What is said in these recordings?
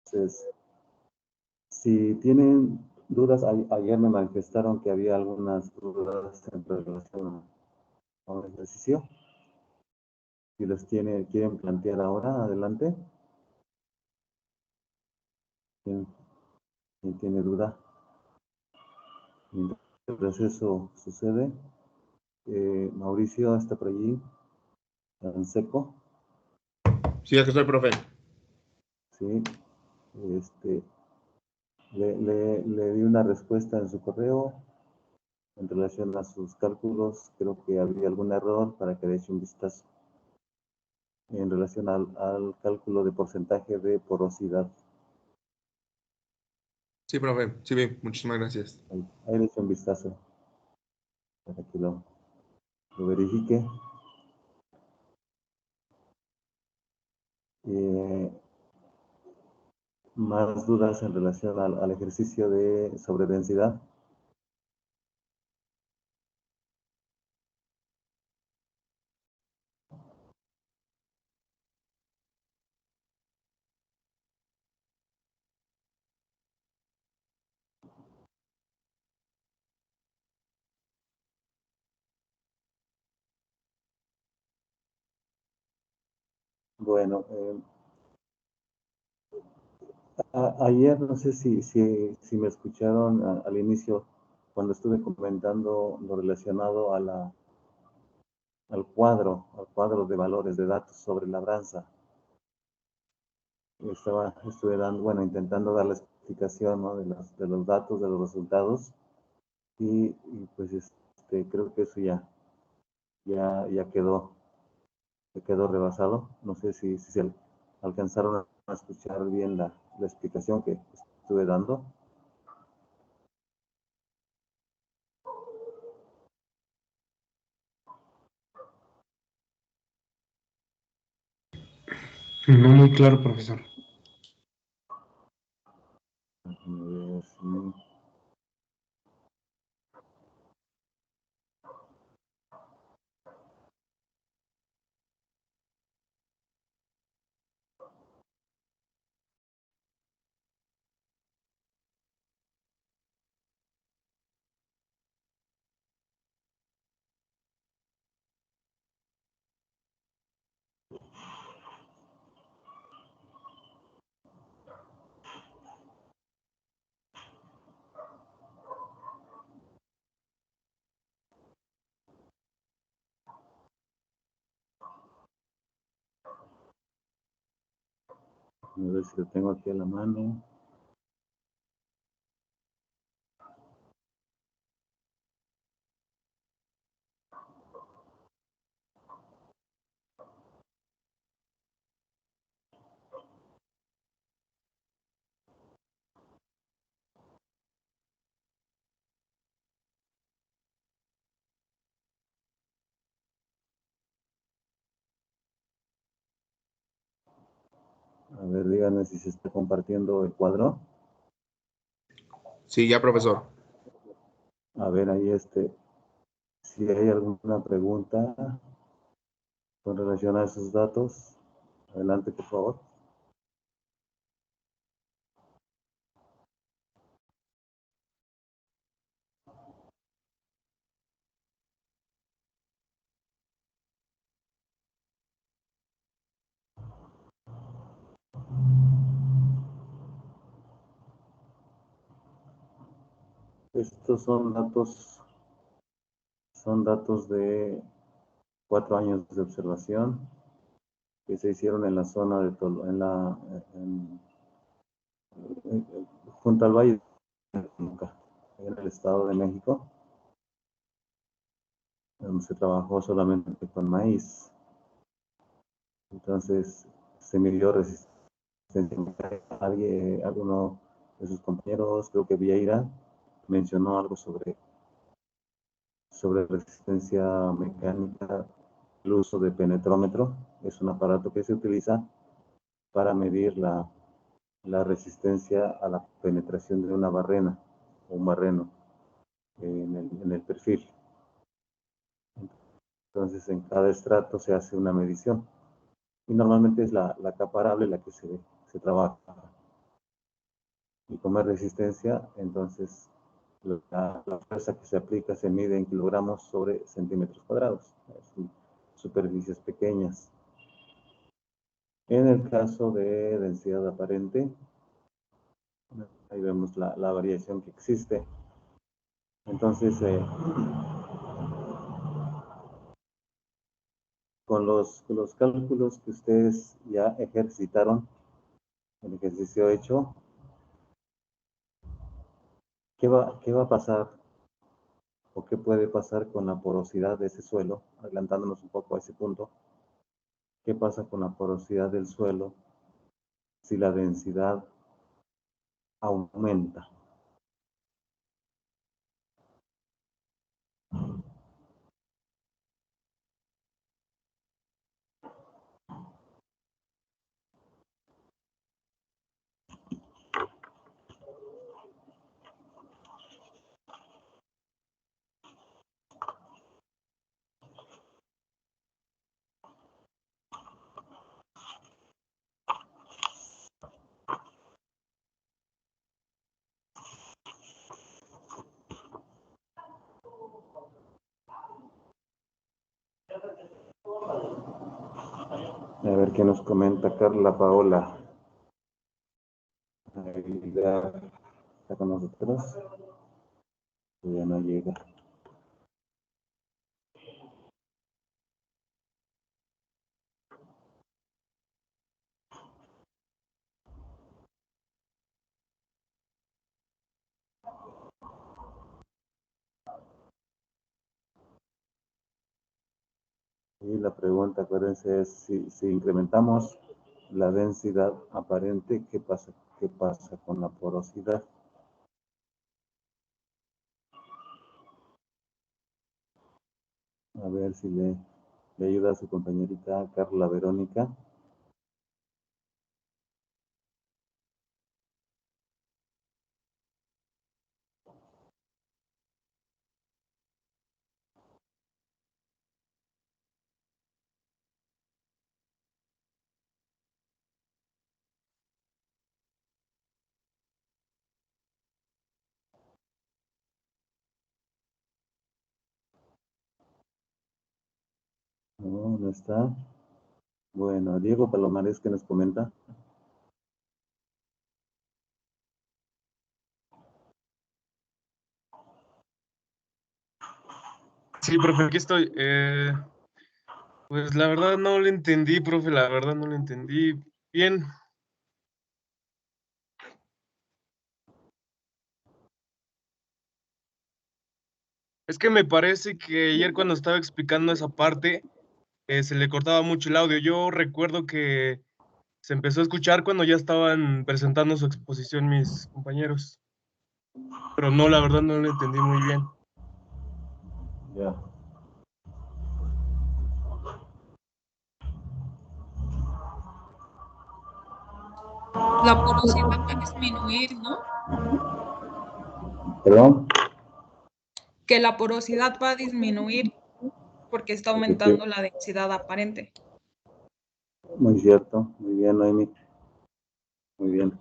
Entonces, si tienen dudas, ayer me manifestaron que había algunas dudas en relación a un ejercicio. Si los quieren plantear ahora, adelante. ¿Quién tiene duda? Mientras el proceso sucede, Mauricio está por allí, en seco. Sí, aquí estoy, profe. Sí, le di una respuesta en su correo en relación a sus cálculos. Creo que había algún error para que le eche un vistazo en relación al cálculo de porcentaje de porosidad. Sí, profe. Sí, bien. Muchísimas gracias. Ahí le eche un vistazo para que lo verifique. Más dudas en relación al ejercicio de sobredensidad. Bueno, ayer no sé si me escucharon al inicio cuando estuve comentando lo relacionado al cuadro de valores de datos sobre labranza. Estuve intentando dar la explicación, ¿no?, de los datos, de los resultados, y pues creo que eso ya quedó rebasado. No sé si se alcanzaron a escuchar bien la explicación que estuve dando. No muy claro, profesor. A ver si lo tengo aquí a la mano. A ver, díganme si se está compartiendo el cuadro. Sí, ya, profesor. A ver, ahí si hay alguna pregunta con relación a esos datos, adelante, por favor. Estos son datos de 4 años de observación que se hicieron en la zona de junto al Valle de Toluca, en el Estado de México, donde se trabajó solamente con maíz. Entonces, se midió resistencia. Alguno de sus compañeros, creo que Vieira, mencionó algo sobre resistencia mecánica. El uso de penetrómetro es un aparato que se utiliza para medir la resistencia a la penetración de una barrena o un barreno en el perfil. Entonces, en cada estrato se hace una medición y normalmente es la capa arable la que se trabaja. Y como es resistencia, entonces la fuerza que se aplica se mide en kilogramos sobre centímetros cuadrados. Son superficies pequeñas. En el caso de densidad aparente, ahí vemos la variación que existe. Entonces, con los cálculos que ustedes ya ejercitaron, el ejercicio hecho, ¿qué va a pasar o qué puede pasar con la porosidad de ese suelo? Adelantándonos un poco a ese punto, ¿qué pasa con la porosidad del suelo si la densidad aumenta? A ver qué nos comenta Carla Paola. Ya está con nosotros. Ya no llega. Y la pregunta, acuérdense, es si incrementamos la densidad aparente, ¿qué pasa con la porosidad? A ver si le ayuda a su compañerita Carla Verónica. No, no está. Bueno, Diego Palomares, ¿qué nos comenta? Sí, profe, aquí estoy. Pues la verdad no lo entendí, profe, la verdad no lo entendí bien. Es que me parece que ayer cuando estaba explicando esa parte, se le cortaba mucho el audio. Yo recuerdo que se empezó a escuchar cuando ya estaban presentando su exposición mis compañeros. Pero no, la verdad no lo entendí muy bien. Ya. La porosidad va a disminuir, ¿no? ¿Perdón? Que la porosidad va a disminuir porque está aumentando la densidad aparente. Muy cierto, muy bien, Noemi. Muy bien.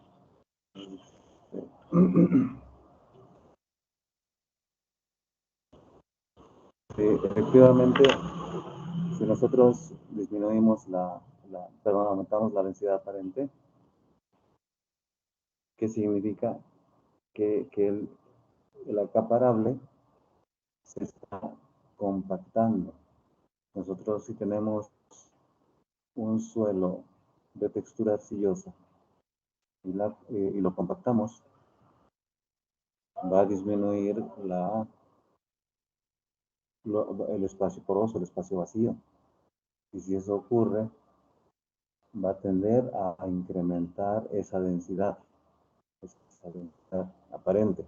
Sí, efectivamente, si nosotros disminuimos perdón, aumentamos la densidad aparente, ¿qué significa? Que el acaparable se está compactando. Nosotros si tenemos un suelo de textura arcillosa y lo compactamos, va a disminuir el espacio poroso, el espacio vacío. Y si eso ocurre, va a tender a incrementar esa densidad aparente.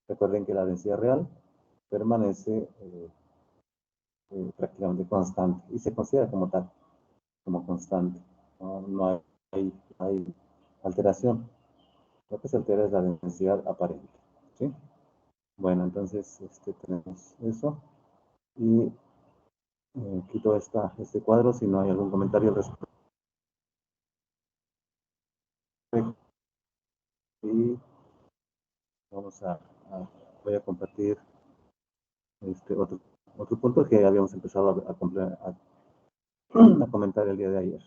Recuerden que la densidad real permanece prácticamente constante y se considera como tal, como constante. No hay alteración. Lo que se altera es la densidad aparente. ¿Sí? Bueno, entonces tenemos eso. Y quito este cuadro si no hay algún comentario al respecto. Y voy a compartir otro punto que habíamos empezado a comentar el día de ayer.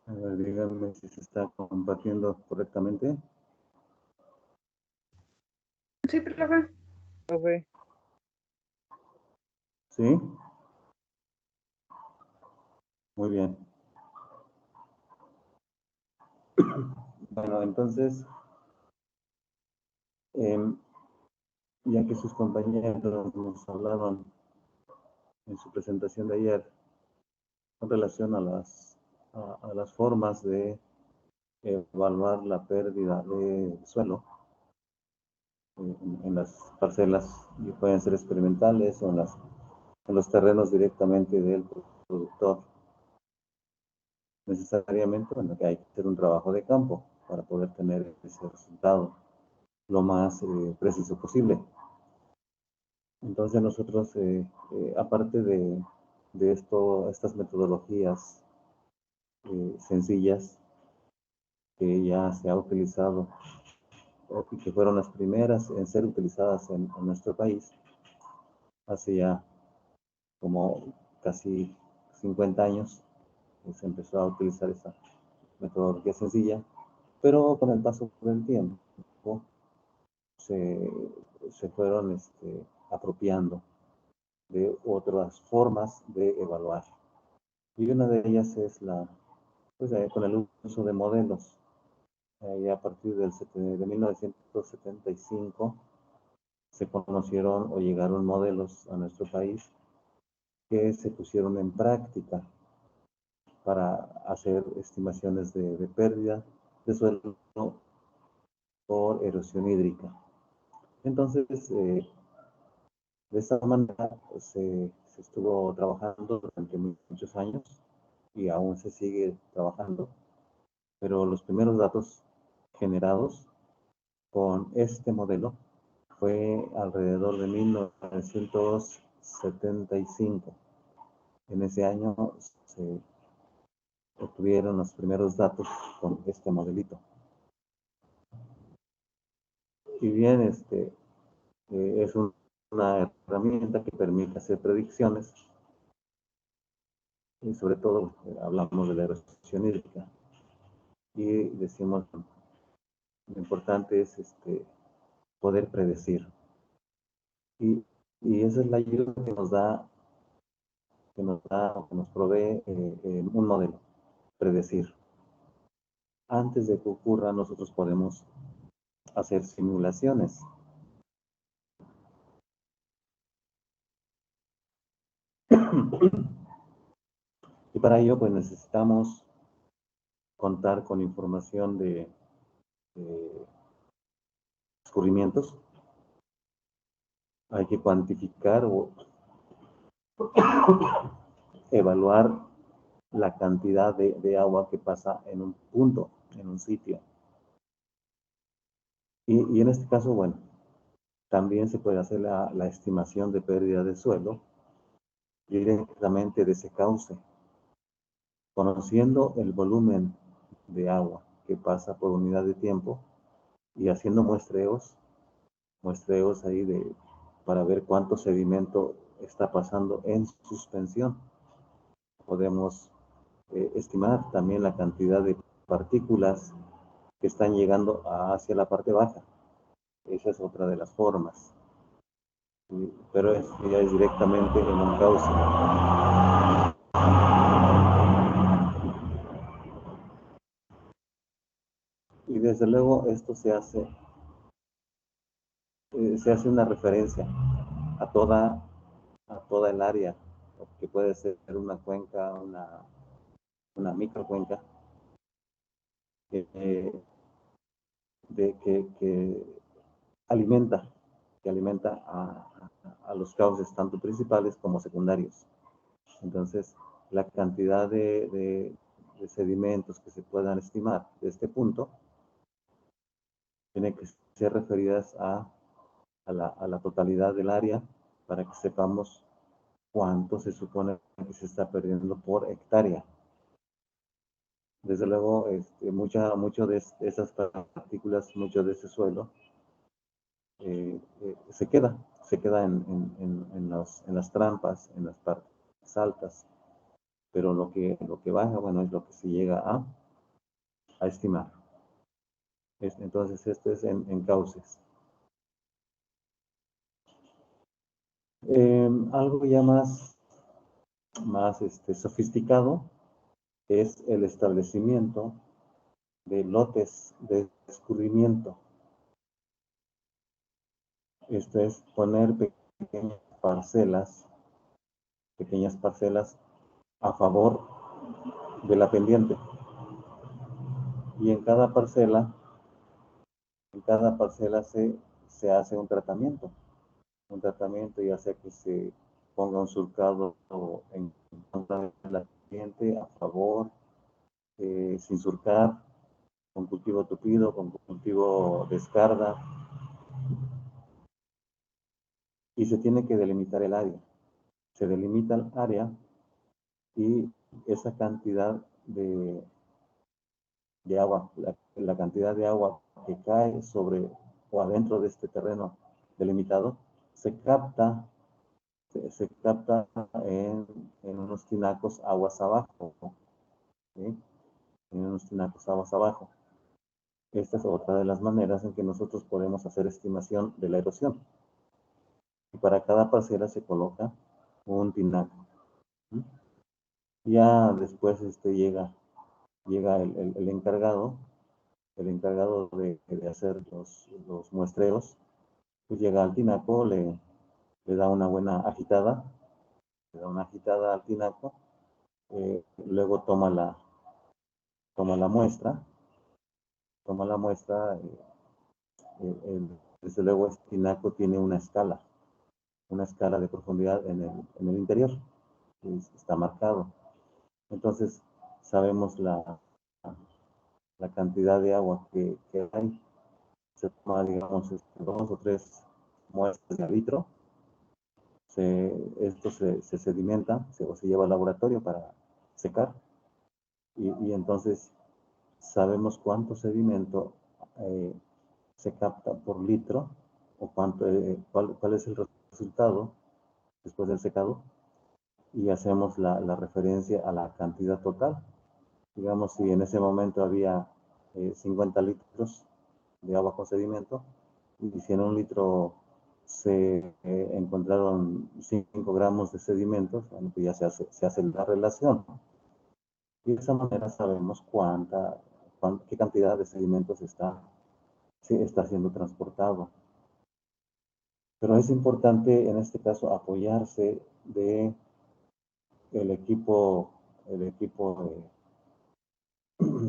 A ver, díganme si se está compartiendo correctamente. Sí, profe. Profe, ¿Sí? Muy bien. Bueno, entonces, ya que sus compañeros nos hablaron en su presentación de ayer con relación a las formas de evaluar la pérdida de suelo en las parcelas, y pueden ser experimentales o en los terrenos directamente del productor. Necesariamente, bueno, que hay que hacer un trabajo de campo para poder tener ese resultado lo más preciso posible. Entonces nosotros, aparte de estas metodologías sencillas que ya se ha utilizado y que fueron las primeras en ser utilizadas en nuestro país hace ya como casi 50 años, se empezó a utilizar esa metodología sencilla, pero con el paso del tiempo se, se fueron apropiando de otras formas de evaluar. Y una de ellas es con el uso de modelos. A partir de 1975 se conocieron o llegaron modelos a nuestro país que se pusieron en práctica para hacer estimaciones de pérdida de suelo por erosión hídrica. Entonces, de esta manera se estuvo trabajando durante muchos años y aún se sigue trabajando, pero los primeros datos generados con este modelo fue alrededor de 1975. En ese año se obtuvieron los primeros datos con este modelito. y bien es una herramienta que permite hacer predicciones, y sobre todo hablamos de la erosión hídrica, y decimos lo importante es poder predecir, y esa es la ayuda que nos da, que nos provee un modelo, predecir. Antes de que ocurra, nosotros podemos hacer simulaciones. Y para ello, pues necesitamos contar con información de escurrimientos. Hay que cuantificar o evaluar la cantidad de agua que pasa en un punto, en un sitio. Y en este caso, bueno, también se puede hacer la estimación de pérdida de suelo directamente de ese cauce, conociendo el volumen de agua que pasa por unidad de tiempo y haciendo muestreos ahí para ver cuánto sedimento está pasando en suspensión. Podemos estimar también la cantidad de partículas que están llegando hacia la parte baja. Esa es otra de las formas. Pero ya es directamente en un cauce. Y desde luego esto se hace una referencia a toda el área, que puede ser una cuenca, una microcuenca, que alimenta a los cauces, tanto principales como secundarios. Entonces, la cantidad de sedimentos que se puedan estimar de este punto tiene que ser referidas a la totalidad del área para que sepamos cuánto se supone que se está perdiendo por hectárea. Desde luego, mucho de esas partículas, mucho de ese suelo, se queda en las trampas, en las partes altas, pero lo que baja, bueno, es lo que se llega a estimar. Entonces, esto es en cauces. Algo ya más sofisticado es el establecimiento de lotes de escurrimiento. Esto es poner pequeñas parcelas a favor de la pendiente. Y en cada parcela se hace un tratamiento ya sea que se ponga un surcado en contra de la pendiente, a favor, sin surcar, con cultivo tupido, con cultivo de escarda, y se tiene que delimitar el área. Se delimita el área y esa cantidad de agua, la cantidad de agua que cae sobre o adentro de este terreno delimitado, se capta en unos tinacos aguas abajo, ¿sí? En unos tinacos aguas abajo. Esta es otra de las maneras en que nosotros podemos hacer estimación de la erosión. Y para cada parcela se coloca un tinaco. ¿Sí? Ya después llega el encargado de hacer los muestreos, pues llega al tinaco, le da una buena agitada, al tinaco, luego toma la muestra, desde luego este tinaco tiene una escala de profundidad en el interior, está marcado. Entonces sabemos la cantidad de agua que hay. Se toma, digamos, 2 o 3 muestras de a litro. Esto se sedimenta, se lleva al laboratorio para secar, y entonces sabemos cuánto sedimento se capta por litro, o cuál es el resultado después del secado, y hacemos la referencia a la cantidad total. Digamos, si en ese momento había 50 litros de agua con sedimento, y si en un litro se encontraron 5 gramos de sedimentos, bueno, pues ya se hace la relación. Y de esa manera sabemos qué cantidad de sedimentos está siendo transportado. Pero es importante en este caso apoyarse de el equipo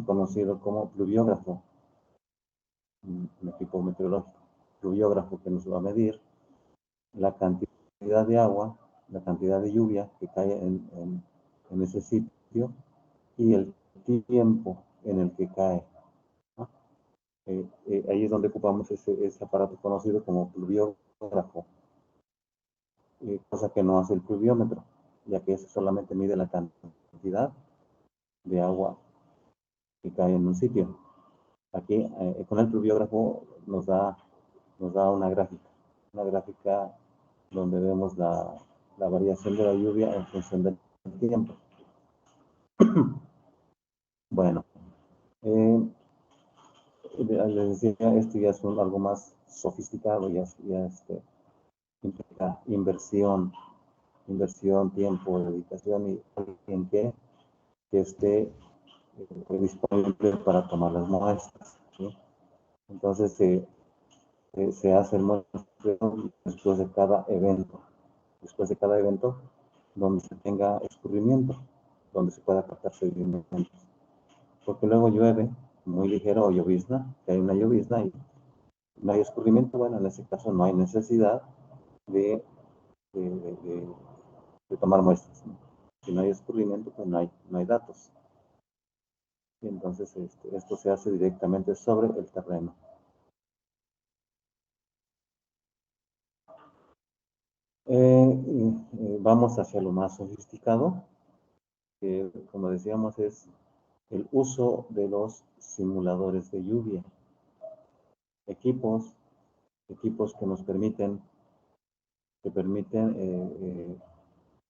conocido como pluviógrafo, un equipo meteorológico, pluviógrafo, que nos va a medir la cantidad de agua, la cantidad de lluvia que cae en ese sitio y el tiempo en el que cae, ¿no? Ahí es donde ocupamos ese aparato conocido como pluviógrafo, cosa que no hace el pluviómetro, ya que ese solamente mide la cantidad de agua que cae en un sitio. Aquí, con el pluviógrafo nos da una gráfica donde vemos la variación de la lluvia en función del tiempo. Bueno, les decía, esto ya es algo más sofisticado, ya implica inversión, tiempo, dedicación y alguien que esté disponible para tomar las muestras, ¿sí? Entonces se hace el muestreo después de cada evento, donde se tenga escurrimiento, donde se pueda captar sedimentos, porque luego llueve muy ligero o llovizna, que hay una llovizna y no hay escurrimiento. Bueno, en ese caso no hay necesidad de tomar muestras, ¿no? Si no hay escurrimiento, pues no hay datos. Y entonces esto se hace directamente sobre el terreno. Vamos hacia lo más sofisticado, que como decíamos es el uso de los simuladores de lluvia. Equipos que nos permiten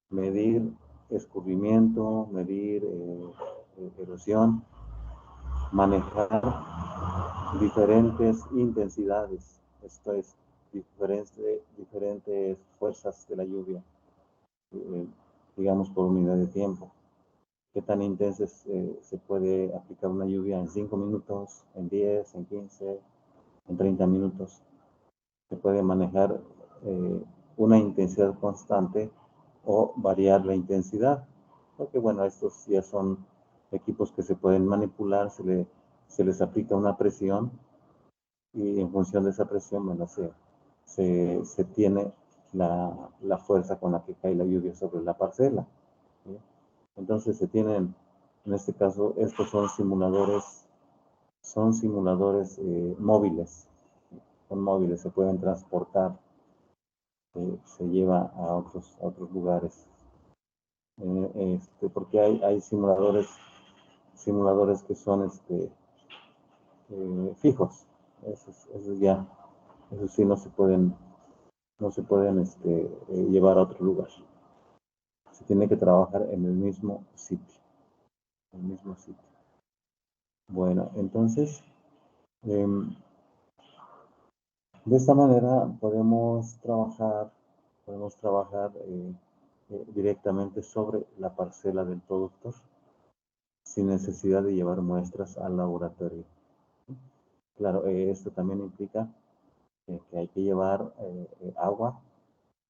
medir escurrimiento, medir erosión, manejar diferentes intensidades, esto es, diferentes fuerzas de la lluvia, digamos por unidad de tiempo. Qué tan intensa se puede aplicar una lluvia en 5 minutos, en 10, en 15, en 30 minutos. Se puede manejar una intensidad constante o variar la intensidad, porque bueno, estos ya son equipos que se pueden manipular, se les aplica una presión y en función de esa presión, bueno, se tiene la fuerza con la que cae la lluvia sobre la parcela, ¿sí? Entonces se tienen, en este caso, estos son simuladores móviles, son móviles, se pueden transportar, se lleva a otros lugares, porque hay simuladores que son fijos, esos sí no se pueden llevar a otro lugar. Se tiene que trabajar en el mismo sitio. Bueno, entonces, de esta manera podemos trabajar directamente sobre la parcela del productor, sin necesidad de llevar muestras al laboratorio. Claro, esto también implica que hay que llevar agua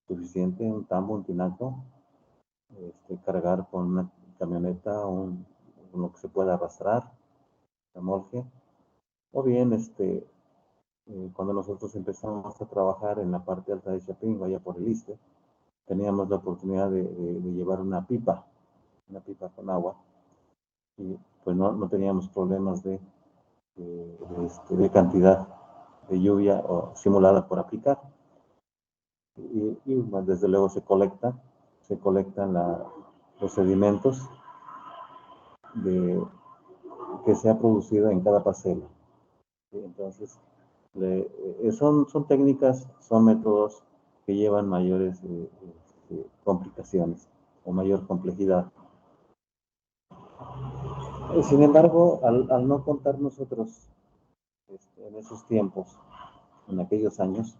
suficiente, un tambo, un tinaco, cargar con una camioneta con lo que se pueda arrastrar, remolque, o bien cuando nosotros empezamos a trabajar en la parte alta de Chapingo, allá por el Iste, teníamos la oportunidad de llevar una pipa con agua, y pues no teníamos problemas de cantidad de lluvia o simulada por aplicar. Y bueno, desde luego se colectan los sedimentos que se ha producido en cada parcela. Entonces, Son técnicas, son métodos que llevan mayores complicaciones o mayor complejidad. Sin embargo, al no contar nosotros en esos tiempos, en aquellos años,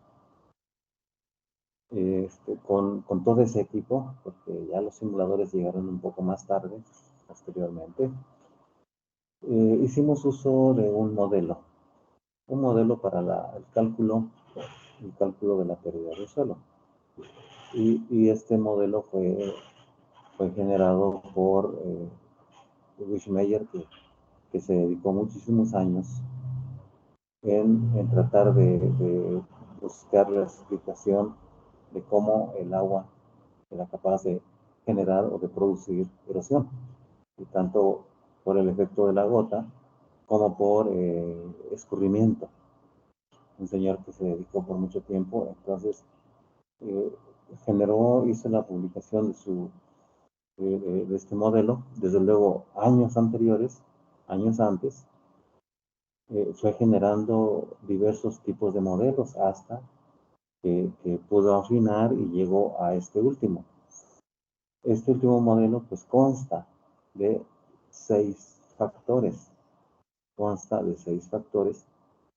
con todo ese equipo, porque ya los simuladores llegaron un poco más tarde, posteriormente, hicimos uso de un modelo para el cálculo de la pérdida de suelo. Y este modelo fue generado por Wishmeyer, que se dedicó muchísimos años en tratar de buscar la explicación de cómo el agua era capaz de generar o de producir erosión, y tanto por el efecto de la gota como por escurrimiento. Un señor que se dedicó por mucho tiempo, entonces hizo la publicación de este modelo. Desde luego, años antes, fue generando diversos tipos de modelos hasta que pudo afinar y llegó a este último. Este último modelo pues consta de 6 factores.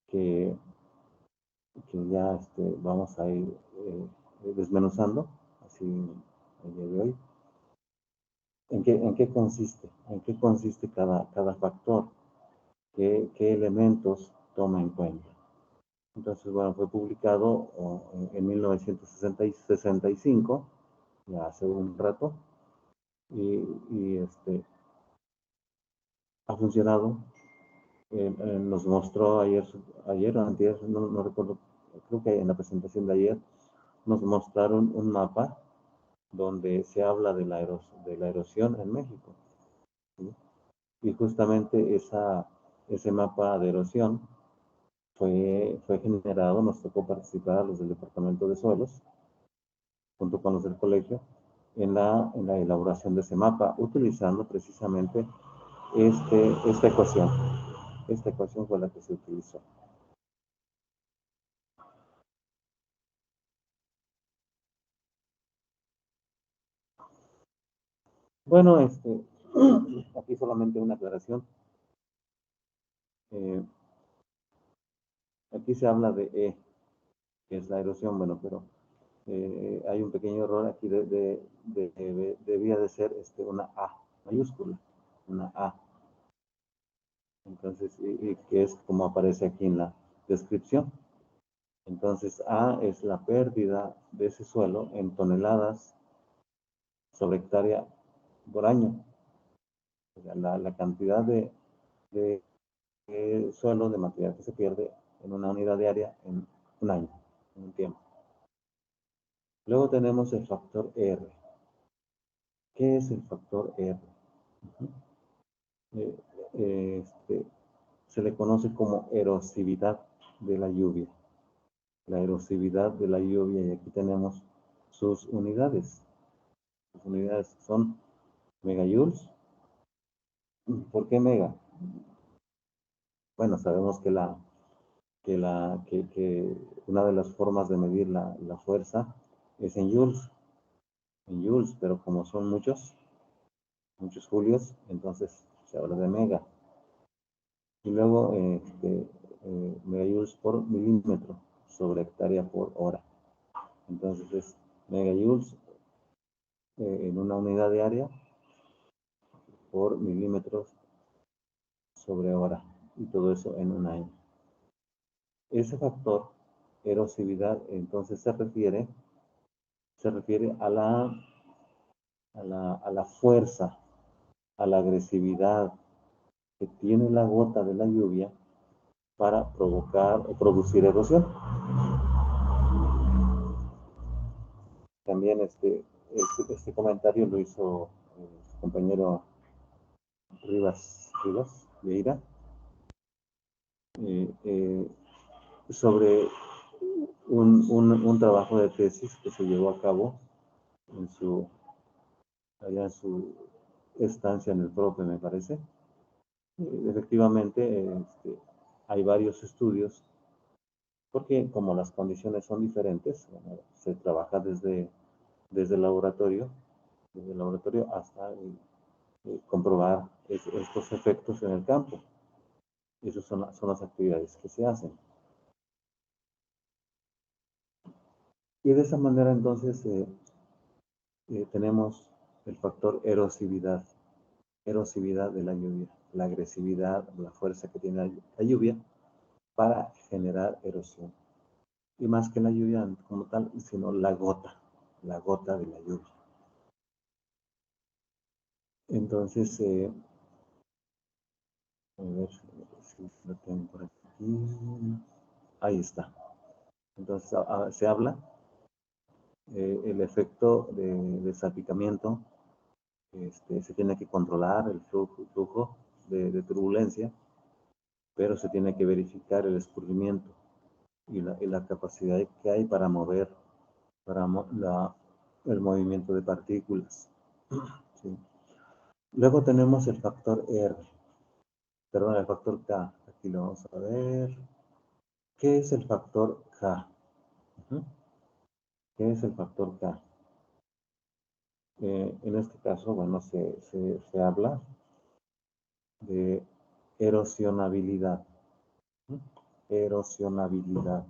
Que ya vamos a ir desmenuzando así el día de hoy. ¿En qué consiste? ¿En qué consiste cada factor? ¿Qué elementos toma en cuenta? Entonces, bueno, fue publicado en 1965, ya hace un rato, y ha funcionado. Nos mostró ayer o antier, no recuerdo, creo que en la presentación de ayer, nos mostraron un mapa donde se habla de la erosión en México, ¿sí? Y justamente ese mapa de erosión fue generado, nos tocó participar a los del Departamento de Suelos, junto con los del colegio, en la elaboración de ese mapa, utilizando precisamente esta ecuación. Esta ecuación fue la que se utilizó. Bueno, aquí solamente una aclaración. Aquí se habla de E, que es la erosión, bueno, pero hay un pequeño error aquí, debía de ser una A mayúscula, una A. Entonces, y que es como aparece aquí en la descripción. Entonces, A es la pérdida de ese suelo en toneladas sobre hectárea por año. O sea, la cantidad de suelo, de material que se pierde en una unidad de área en un año, en un tiempo. Luego tenemos el factor R. ¿Qué es el factor R? Se le conoce como erosividad de la lluvia. La erosividad de la lluvia, y aquí tenemos sus unidades. Sus unidades son megajoules. ¿Por qué mega? Bueno, sabemos que una de las formas de medir la fuerza es en joules, pero como son muchos julios, entonces se habla de mega. Y luego megajoules por milímetro sobre hectárea por hora. Entonces es megajoules en una unidad de área por milímetros sobre hora, y todo eso en un año. Ese factor erosividad entonces se refiere a la fuerza, a la agresividad que tiene la gota de la lluvia para provocar o producir erosión. También este comentario lo hizo su compañero Rivas Vieira, sobre un trabajo de tesis que se llevó a cabo allá en su estancia en el PROPE, me parece. Efectivamente, hay varios estudios porque como las condiciones son diferentes, bueno, se trabaja desde el laboratorio, hasta comprobar estos efectos en el campo. Esas son las actividades que se hacen. Y de esa manera entonces tenemos el factor erosividad de la lluvia, la agresividad, la fuerza que tiene la lluvia para generar erosión. Y más que la lluvia como tal, sino la gota de la lluvia. Entonces, a ver si lo tengo por aquí. Ahí está. Entonces, se habla el efecto de salpicamiento. Se tiene que controlar el flujo de turbulencia, pero se tiene que verificar el escurrimiento y la capacidad que hay para mover el movimiento de partículas. ¿Sí? Luego tenemos el factor R, perdón, el factor K. Aquí lo vamos a ver. ¿Qué es el factor K? ¿Qué es el factor K? En este caso, bueno, se habla de erosionabilidad. Erosionabilidad.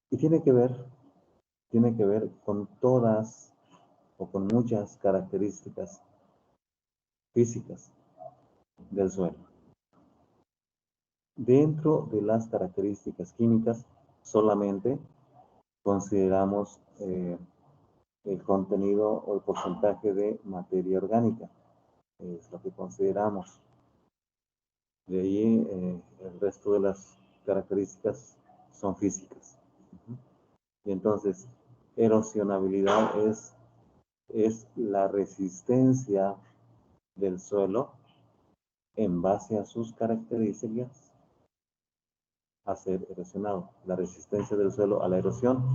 Y tiene que ver con todas o con muchas características físicas del suelo. Dentro de las características químicas, solamente consideramos el contenido o el porcentaje de materia orgánica. Es lo que consideramos. De ahí, el resto de las características son físicas. Y entonces, erosionabilidad es la resistencia del suelo en base a sus características a ser erosionado. La resistencia del suelo a la erosión.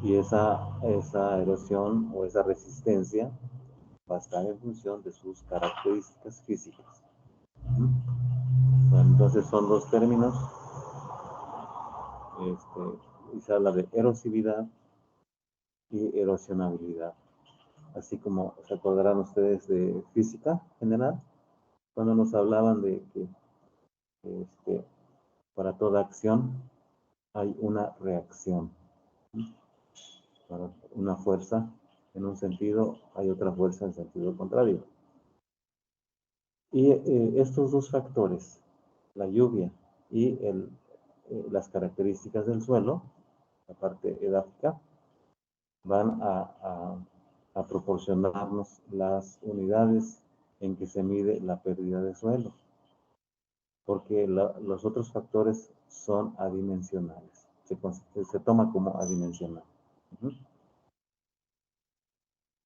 Y esa erosión o esa resistencia va a estar en función de sus características físicas. Bueno, entonces son dos términos. Y se habla de erosividad y erosionabilidad. Así como se acordarán ustedes de física general, cuando nos hablaban de que para toda acción hay una reacción. Para una fuerza en un sentido, hay otra fuerza en sentido contrario. Y estos dos factores, la lluvia y las características del suelo, la parte edáfica, van a proporcionarnos las unidades en que se mide la pérdida de suelo, porque los otros factores son adimensionales, se toma como adimensional.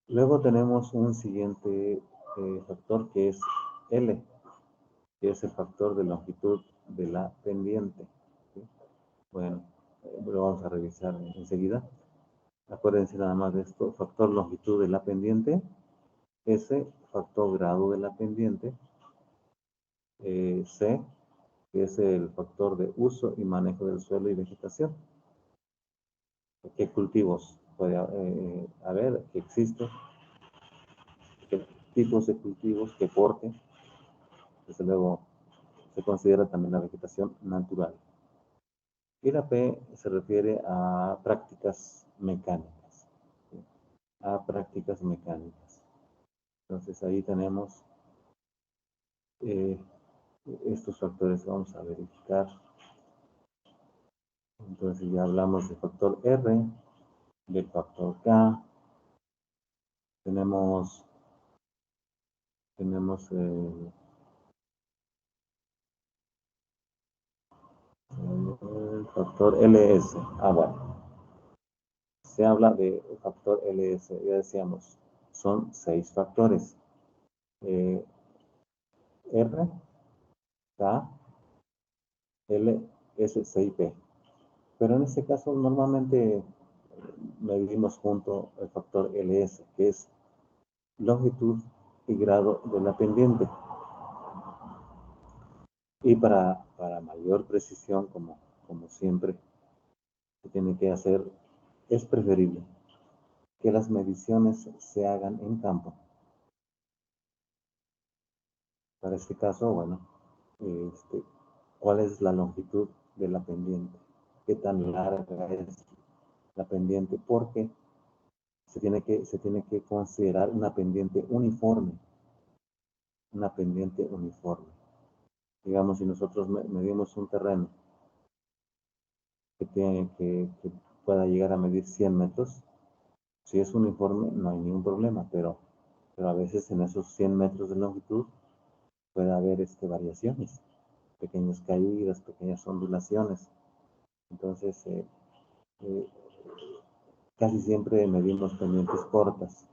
Luego tenemos un siguiente factor que es L, que es el factor de longitud de la pendiente. ¿Sí? Bueno, lo vamos a revisar enseguida. Acuérdense nada más de esto: factor longitud de la pendiente, S, factor grado de la pendiente, C, que es el factor de uso y manejo del suelo y vegetación. ¿Qué cultivos puede haber? ¿Qué existe? ¿Qué tipos de cultivos? ¿Qué porte? Desde luego, se considera también la vegetación natural. Y la P se refiere a prácticas mecánicas. ¿Sí? A prácticas mecánicas. Entonces ahí tenemos estos factores que vamos a verificar. Entonces ya hablamos del factor R, del factor K. Tenemos el factor LS. Bueno. Se habla de factor LS, ya decíamos, son 6 factores. R, K, L, S, C y P. Pero en este caso normalmente medimos junto el factor LS, que es longitud y grado de la pendiente. Y para mayor precisión, como siempre se tiene que hacer, es preferible que las mediciones se hagan en campo. Para este caso, bueno, ¿cuál es la longitud de la pendiente? ¿Qué tan larga es la pendiente? Porque se tiene que considerar una pendiente uniforme. Una pendiente uniforme. Digamos, si nosotros medimos un terreno que pueda llegar a medir 100 metros, si es uniforme no hay ningún problema, pero a veces en esos 100 metros de longitud puede haber variaciones, pequeñas caídas, pequeñas ondulaciones. Entonces, casi siempre medimos pendientes cortas,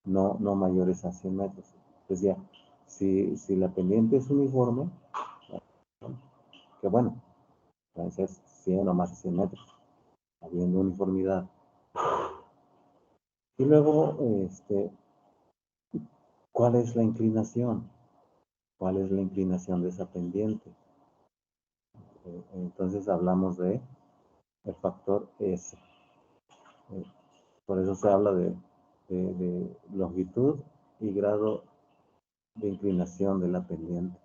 no mayores a 100 metros. Entonces ya, si la pendiente es uniforme, que bueno, pueden ser 100 o más de 100 metros, habiendo uniformidad. Y luego, ¿cuál es la inclinación? ¿Cuál es la inclinación de esa pendiente? Entonces hablamos de el factor S. Por eso se habla de longitud y grado de inclinación de la pendiente.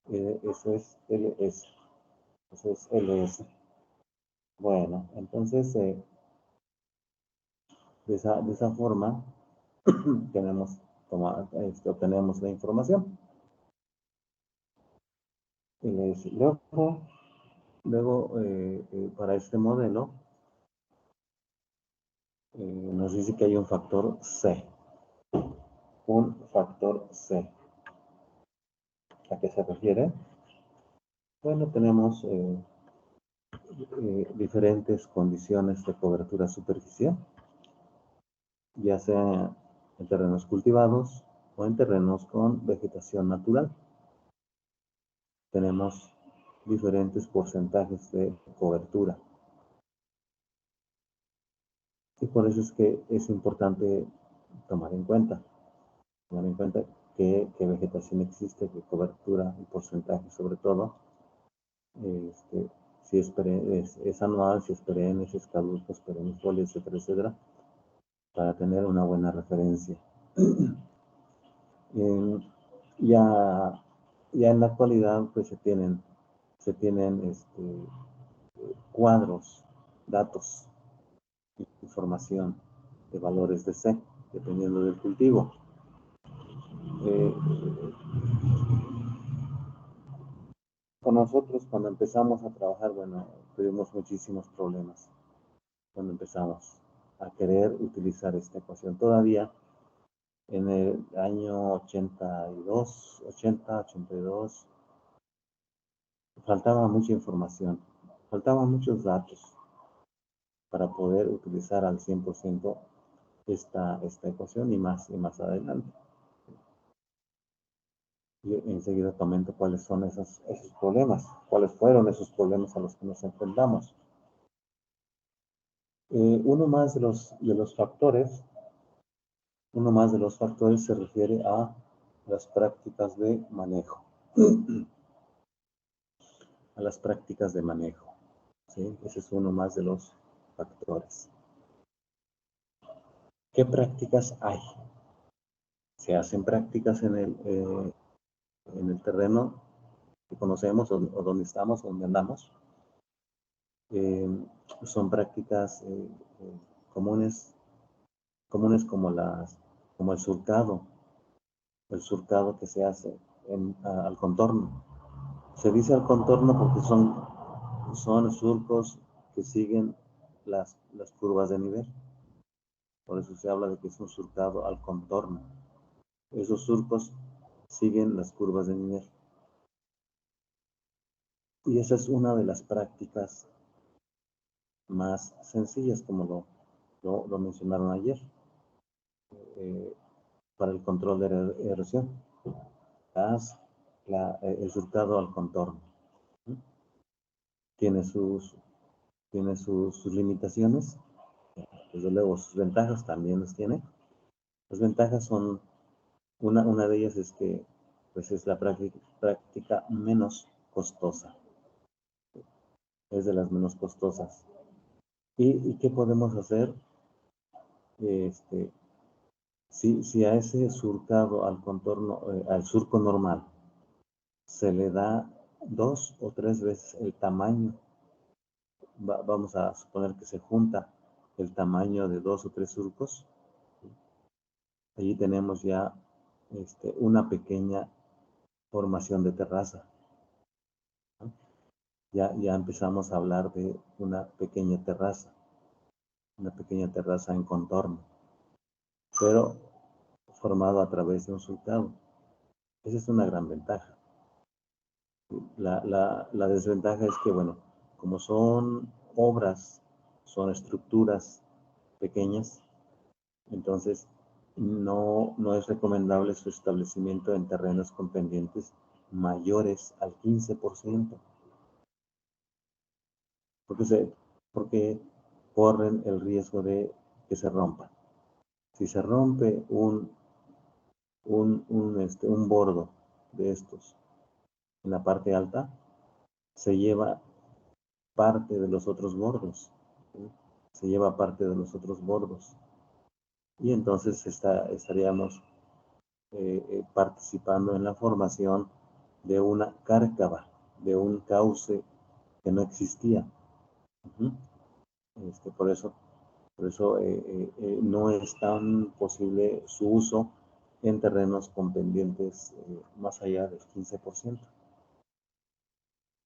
Eso es LS. Eso es LS. Bueno, entonces de esa forma obtenemos la información. Luego para este modelo nos dice que hay un factor C. Un factor C. ¿A qué se refiere? Bueno, tenemos diferentes condiciones de cobertura superficial, ya sea en terrenos cultivados o en terrenos con vegetación natural. Tenemos diferentes porcentajes de cobertura. Y por eso es que es importante tomar en cuenta qué vegetación existe, qué cobertura y porcentaje, sobre todo, si es anual, si es perenne, si es caducos, perennifolia, etcétera, etcétera, para tener una buena referencia. Ya en la actualidad, pues se tienen cuadros, datos, información de valores de C, dependiendo del cultivo. Con nosotros, cuando empezamos a trabajar, bueno, tuvimos muchísimos problemas cuando empezamos a querer utilizar esta ecuación. Todavía en el año 82, faltaba mucha información, faltaban muchos datos para poder utilizar al 100% esta ecuación y más adelante. Y enseguida comento cuáles son esos problemas, cuáles fueron esos problemas a los que nos enfrentamos. Uno más de los factores se refiere a las prácticas de manejo. A las prácticas de manejo. ¿Sí? Ese es uno más de los factores. ¿Qué prácticas hay? Se hacen prácticas en el terreno que conocemos o donde estamos, donde andamos. Son prácticas comunes como el surcado que se hace al contorno. Se dice al contorno porque son surcos que siguen las curvas de nivel. Por eso se habla de que es un surcado al contorno. Esos surcos siguen las curvas de nivel. Y esa es una de las prácticas más sencillas, como lo mencionaron ayer, para el control de erosión. El surcado al contorno. Tiene sus limitaciones, desde luego sus ventajas también las tiene. Las ventajas son, una de ellas es que pues es la práctica menos costosa. Es de las menos costosas. ¿Y qué podemos hacer? Si a ese surcado, al contorno, al surco normal, se le da 2 o 3 veces el tamaño, vamos a suponer que se junta el tamaño de 2 o 3 surcos, allí tenemos ya una pequeña formación de terraza. Ya empezamos a hablar de una pequeña terraza en contorno, pero formado a través de un surcado. Esa es una gran ventaja. La desventaja es que, bueno, como son obras, son estructuras pequeñas, entonces no es recomendable su establecimiento en terrenos con pendientes mayores al 15%, porque corren el riesgo de que se rompan. Si se rompe un bordo de estos en la parte alta, se lleva parte de los otros bordos, ¿sí? Se lleva parte de los otros bordos. Y entonces estaríamos participando en la formación de una cárcava, de un cauce que no existía. Por eso no es tan posible su uso en terrenos con pendientes más allá del 15%.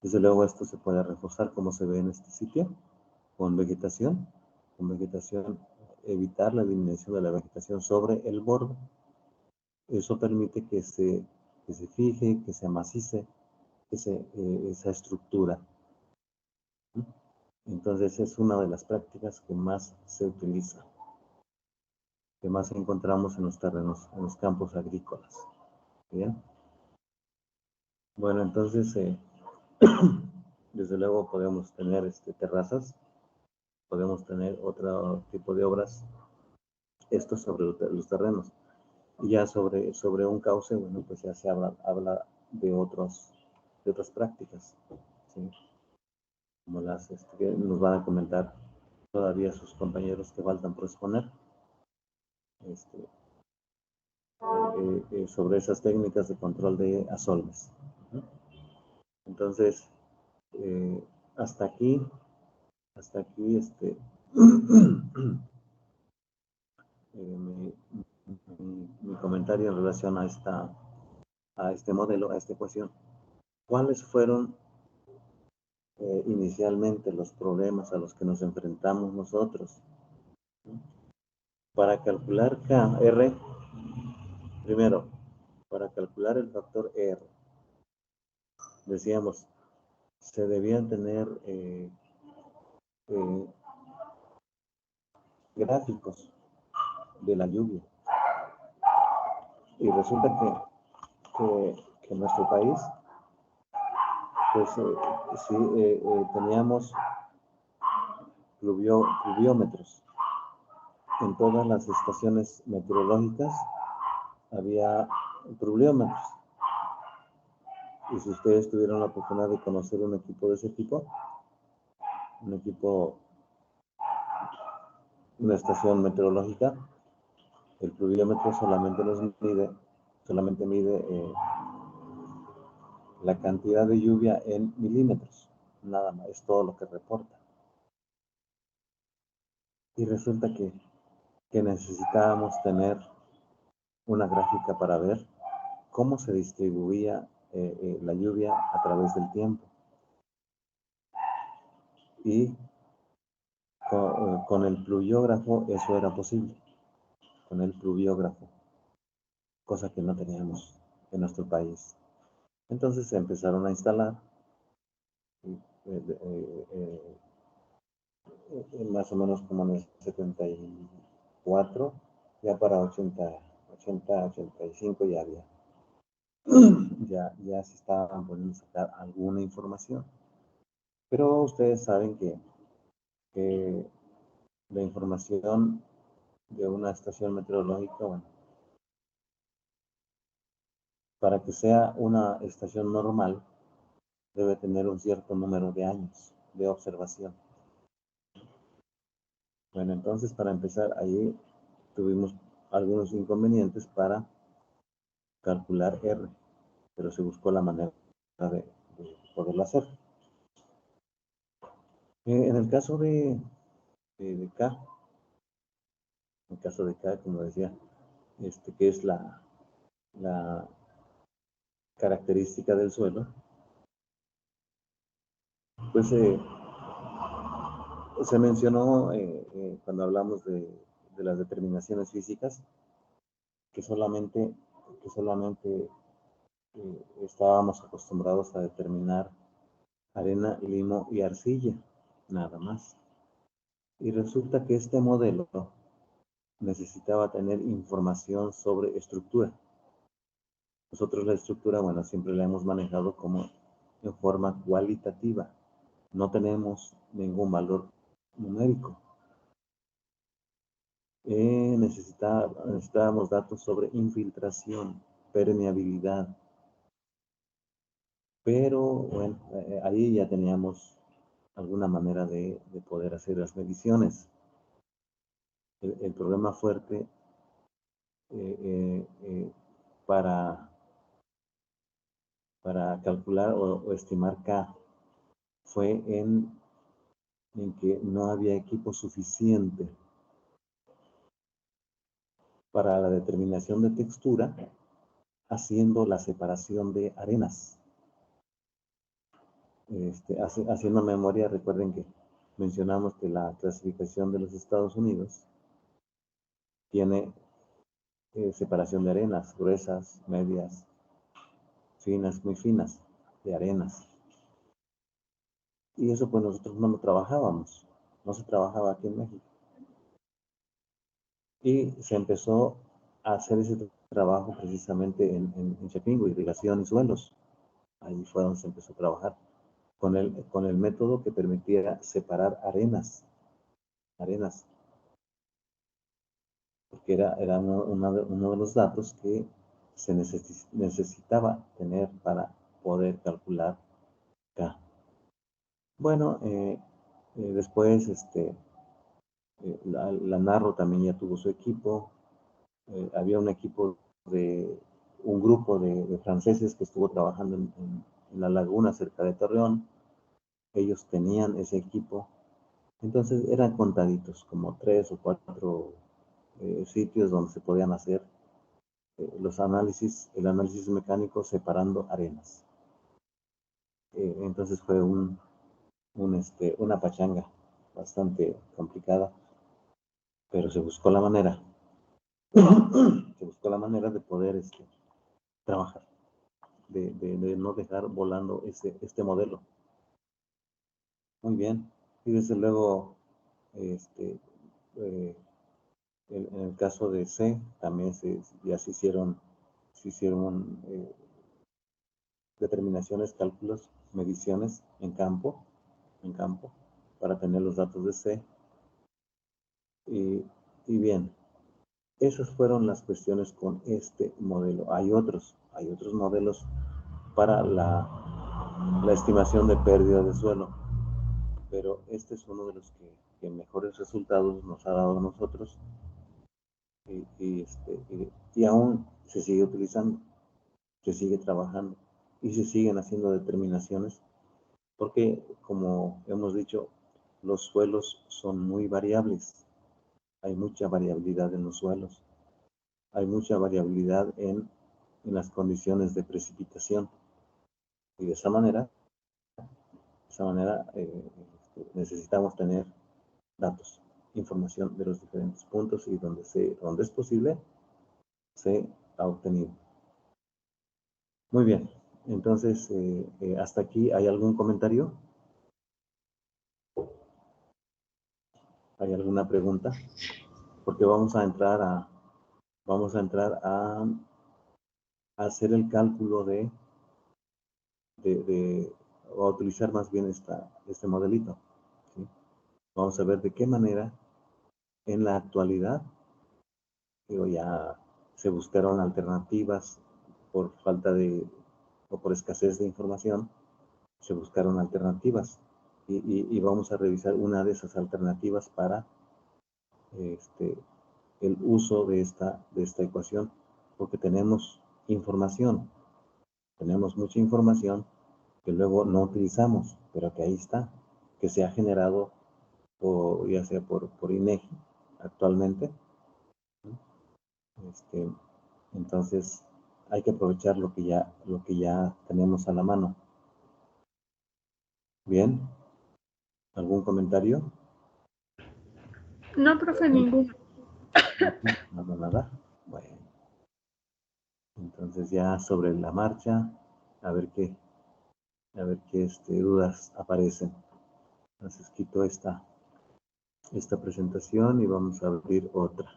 Desde luego esto se puede reforzar como se ve en este sitio, con vegetación, evitar la eliminación de la vegetación sobre el borde. Eso permite que se fije, que se amacice esa estructura. Entonces es una de las prácticas que más se utiliza, que más encontramos en los terrenos, en los campos agrícolas. Bien. Bueno, entonces desde luego podemos tener terrazas, podemos tener otro tipo de obras, esto sobre los terrenos. Y ya sobre un cauce, bueno, pues ya se habla de otras prácticas, ¿sí? Como las que nos van a comentar todavía sus compañeros que faltan por exponer, sobre esas técnicas de control de asolves. Entonces, hasta aquí, mi comentario en relación a este modelo, a esta ecuación. ¿Cuáles fueron inicialmente los problemas a los que nos enfrentamos nosotros? Para calcular R, primero, para calcular el factor R, decíamos, se debían tener gráficos de la lluvia. Y resulta que en nuestro país, pues sí, teníamos pluviómetros. En todas las estaciones meteorológicas había pluviómetros. Y si ustedes tuvieron la oportunidad de conocer un equipo de ese tipo, una estación meteorológica, el pluviómetro solamente mide la cantidad de lluvia en milímetros, nada más, es todo lo que reporta. Y resulta que necesitábamos tener una gráfica para ver cómo se distribuía la lluvia a través del tiempo. Y con el pluviógrafo eso era posible, con el pluviógrafo, cosa que no teníamos en nuestro país. Entonces se empezaron a instalar más o menos como en el 74, ya para 85 ya había. Ya se estaban poniendo a sacar alguna información. Pero ustedes saben que la información de una estación meteorológica, bueno, Para que sea una estación normal, debe tener un cierto número de años de observación. Bueno, entonces para empezar, ahí tuvimos algunos inconvenientes para calcular R, pero se buscó la manera de poderlo hacer. En el caso de K, en el caso de K, como decía, que es la característica del suelo, pues se mencionó cuando hablamos de las determinaciones físicas que solamente estábamos acostumbrados a determinar arena, limo y arcilla, nada más. Y resulta que este modelo necesitaba tener información sobre estructura. Nosotros la estructura, bueno, siempre la hemos manejado como en forma cualitativa. No tenemos ningún valor numérico. Necesitábamos datos sobre infiltración, permeabilidad. Pero, bueno, ahí ya teníamos alguna manera de poder hacer las mediciones. El problema fuerte para calcular o estimar K fue en que no había equipo suficiente para la determinación de textura, haciendo la separación de arenas. Haciendo memoria, recuerden que mencionamos que la clasificación de los Estados Unidos tiene separación de arenas, gruesas, medias, finas, muy finas, de arenas. Y eso pues nosotros no lo trabajábamos, no se trabajaba aquí en México. Y se empezó a hacer ese trabajo precisamente en Chapingo, irrigación y suelos. Ahí fue donde se empezó a trabajar con el método que permitiera separar arenas, porque era uno de los datos que se necesitaba tener para poder calcular K. Bueno, después la Narro también ya tuvo su equipo. Había un equipo un grupo de franceses que estuvo trabajando en la laguna cerca de Torreón. Ellos tenían ese equipo. Entonces eran contaditos, como 3 o 4 sitios donde se podían hacer el análisis mecánico separando arenas. Entonces fue una pachanga bastante complicada, pero se buscó la manera. Se buscó la manera de poder trabajar, de no dejar volando este modelo. Muy bien. Y desde luego, en el caso de C, también ya se hicieron determinaciones, cálculos, mediciones en campo, para tener los datos de C. Y bien, esas fueron las cuestiones con este modelo. Hay otros modelos para la estimación de pérdida de suelo, pero este es uno de los que mejores resultados nos ha dado a nosotros y aún se sigue utilizando, se sigue trabajando y se siguen haciendo determinaciones porque, como hemos dicho, los suelos son muy variables. Hay mucha variabilidad en los suelos. Hay mucha variabilidad en las condiciones de precipitación. Y de esa manera necesitamos tener datos, información de los diferentes puntos y donde es posible, se ha obtenido. Muy bien, entonces hasta aquí, ¿hay algún comentario? ¿Hay alguna pregunta? Porque vamos a entrar a hacer el cálculo o a utilizar más bien este modelito. ¿Sí? Vamos a ver de qué manera en la actualidad ya se buscaron alternativas por falta de, o por escasez de información, se buscaron alternativas. Y vamos a revisar una de esas alternativas para el uso de esta ecuación, porque tenemos información, tenemos mucha información que luego no utilizamos, pero que ahí está, que se ha generado ya sea por INEGI actualmente. Entonces hay que aprovechar lo que ya tenemos a la mano. Bien, ¿algún comentario? No, profe, ninguno. Nada. Bueno, entonces ya sobre la marcha, a ver qué dudas aparecen. Entonces quito esta presentación y vamos a abrir otra.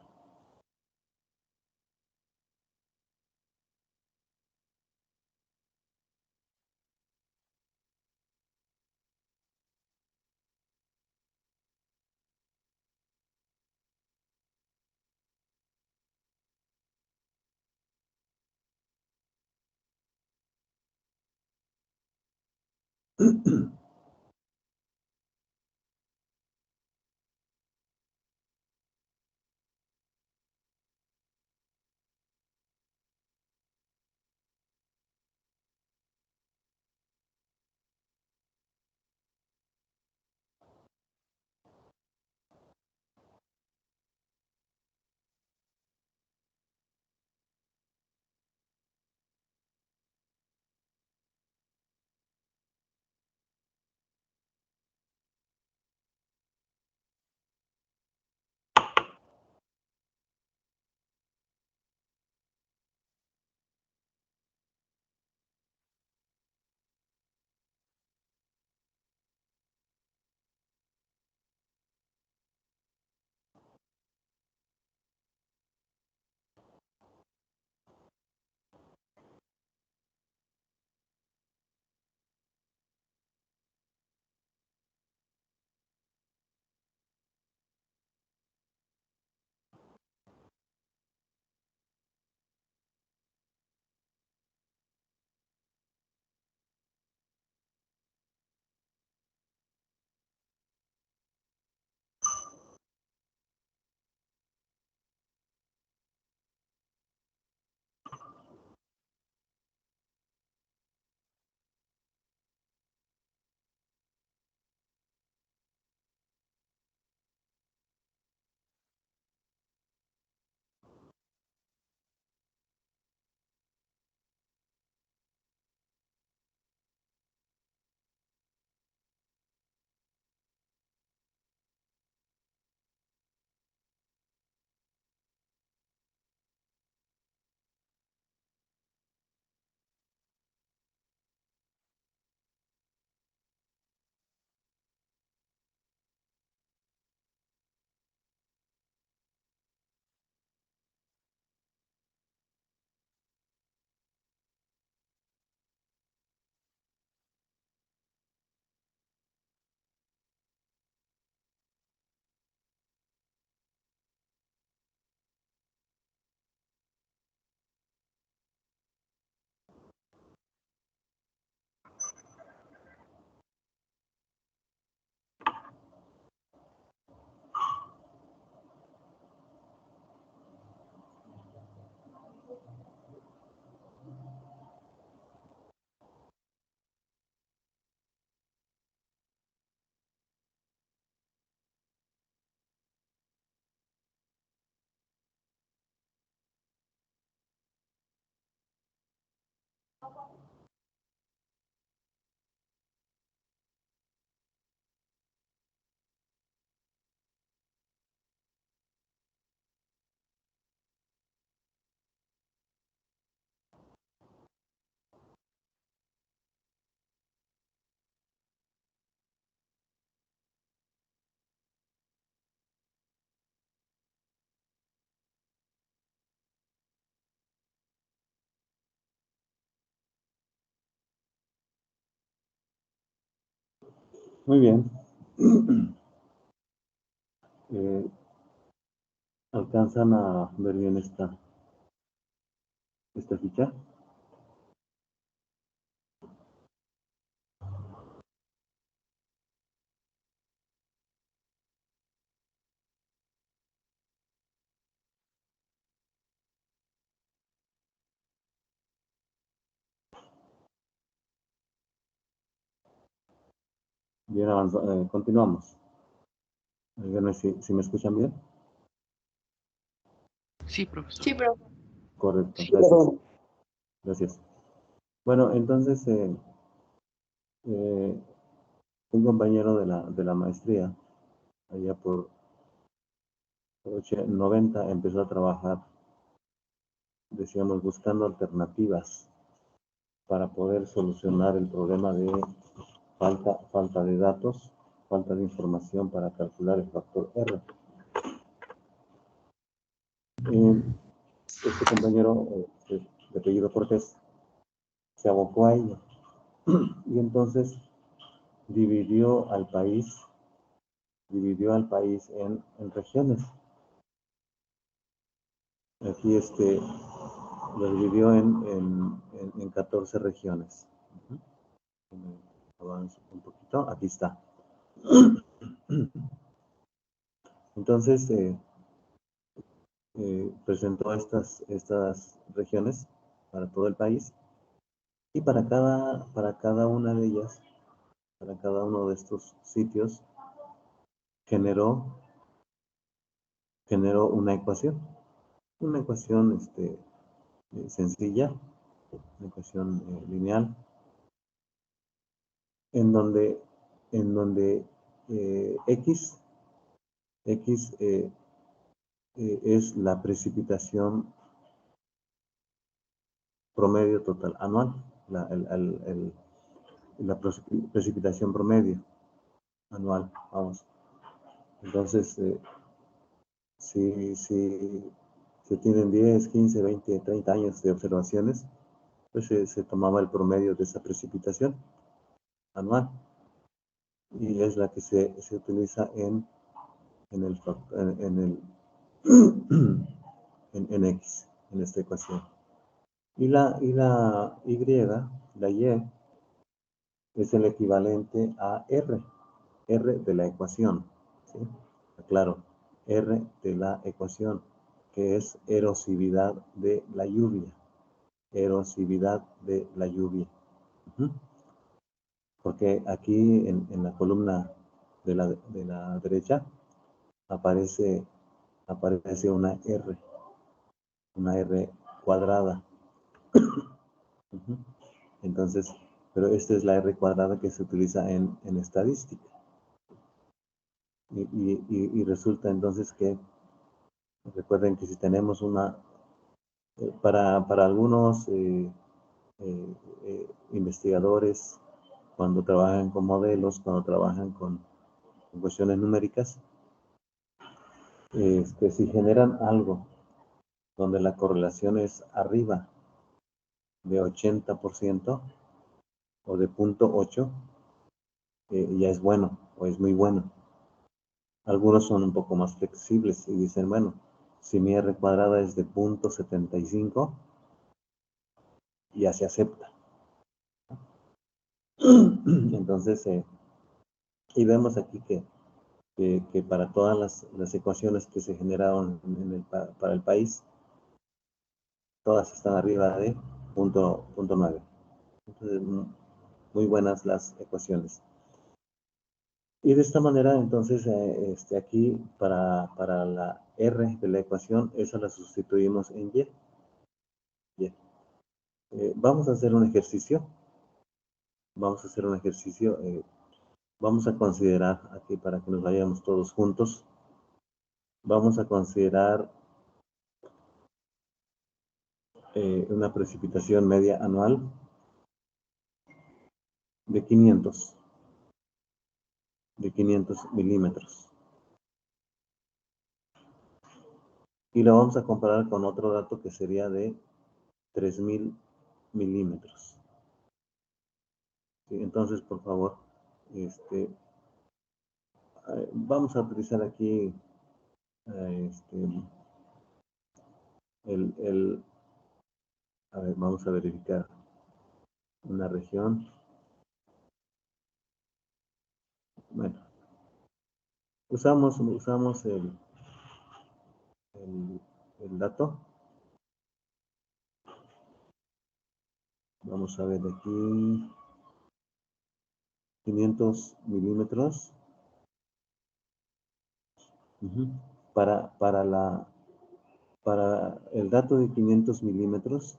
Muy bien. ¿Alcanzan a ver bien esta ficha? Bien avanzado. Continuamos. Díganme si me escuchan bien. Sí, profesor. Sí, profe. Correcto, gracias. Gracias. Bueno, entonces, un compañero de la maestría, allá por 90, empezó a trabajar, decíamos, buscando alternativas para poder solucionar el problema de falta de datos, falta de información para calcular el factor R. Este compañero, de apellido Cortés, se abocó a ello y entonces dividió al país en regiones. Aquí lo dividió en 14 regiones. Avanzo un poquito, aquí está. Entonces, presentó estas regiones para todo el país y para cada una de ellas, para cada uno de estos sitios, generó una ecuación sencilla, una ecuación lineal, en donde X es la precipitación promedio total anual, la precipitación promedio anual, vamos. Entonces, si se tienen 10, 15, 20, 30 años de observaciones, pues se tomaba el promedio de esa precipitación anual y es la que se utiliza en X, en esta ecuación. Y la Y, la Y, es el equivalente a R de la ecuación, ¿sí? Claro, R de la ecuación, que es erosividad de la lluvia. Erosividad de la lluvia. Porque aquí en la columna de la derecha aparece una R cuadrada. Entonces, pero esta es la R cuadrada que se utiliza en estadística. Y resulta entonces que, recuerden que si tenemos para algunos investigadores, cuando trabajan con modelos, cuando trabajan con cuestiones numéricas, si generan algo donde la correlación es arriba de 80% o de 0.8, ya es bueno o es muy bueno. Algunos son un poco más flexibles y dicen, bueno, si mi R cuadrada es de 0.75, ya se acepta. Entonces, y vemos aquí que para todas las ecuaciones que se generaron para el país, todas están arriba de 0.9. Entonces, muy buenas las ecuaciones. Y de esta manera, entonces, aquí para la R de la ecuación, esa la sustituimos en Y. Vamos a hacer un ejercicio. Vamos a considerar aquí, para que nos vayamos todos juntos, vamos a considerar una precipitación media anual de 500 milímetros. Y lo vamos a comparar con otro dato que sería de 3000 milímetros. ¿Sí? Entonces, por favor, vamos a utilizar aquí a ver, vamos a verificar una región. Bueno, usamos el dato. Vamos a ver aquí. 500 milímetros. Para el dato de 500 milímetros,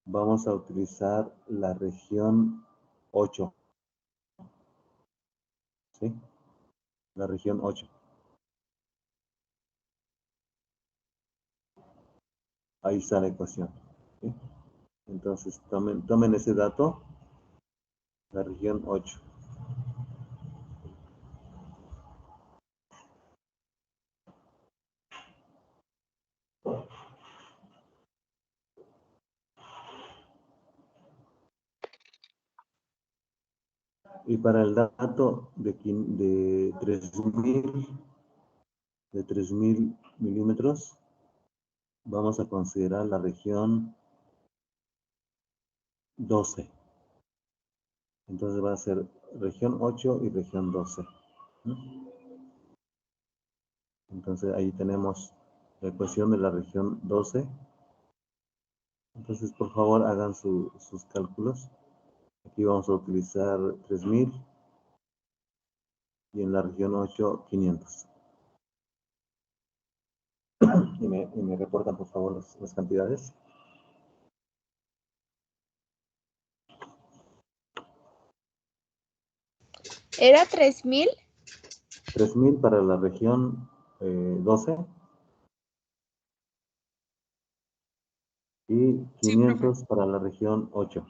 vamos a utilizar la región 8. ¿Sí? La región 8. Ahí está la ecuación. ¿Sí? Entonces, tomen ese dato, la región 8. Y para el dato de 3000 milímetros, vamos a considerar la región 12. Entonces va a ser región 8 y región 12. Entonces ahí tenemos la ecuación de la región 12. Entonces, por favor, hagan sus cálculos. Aquí vamos a utilizar 3000 y en la región 8, 500. Y me reportan, por favor, las cantidades. ¿Era 3000? 3000 para la región 12 y 500 para la región 8.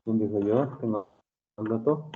¿Quién dijo yo? Tengo el dato.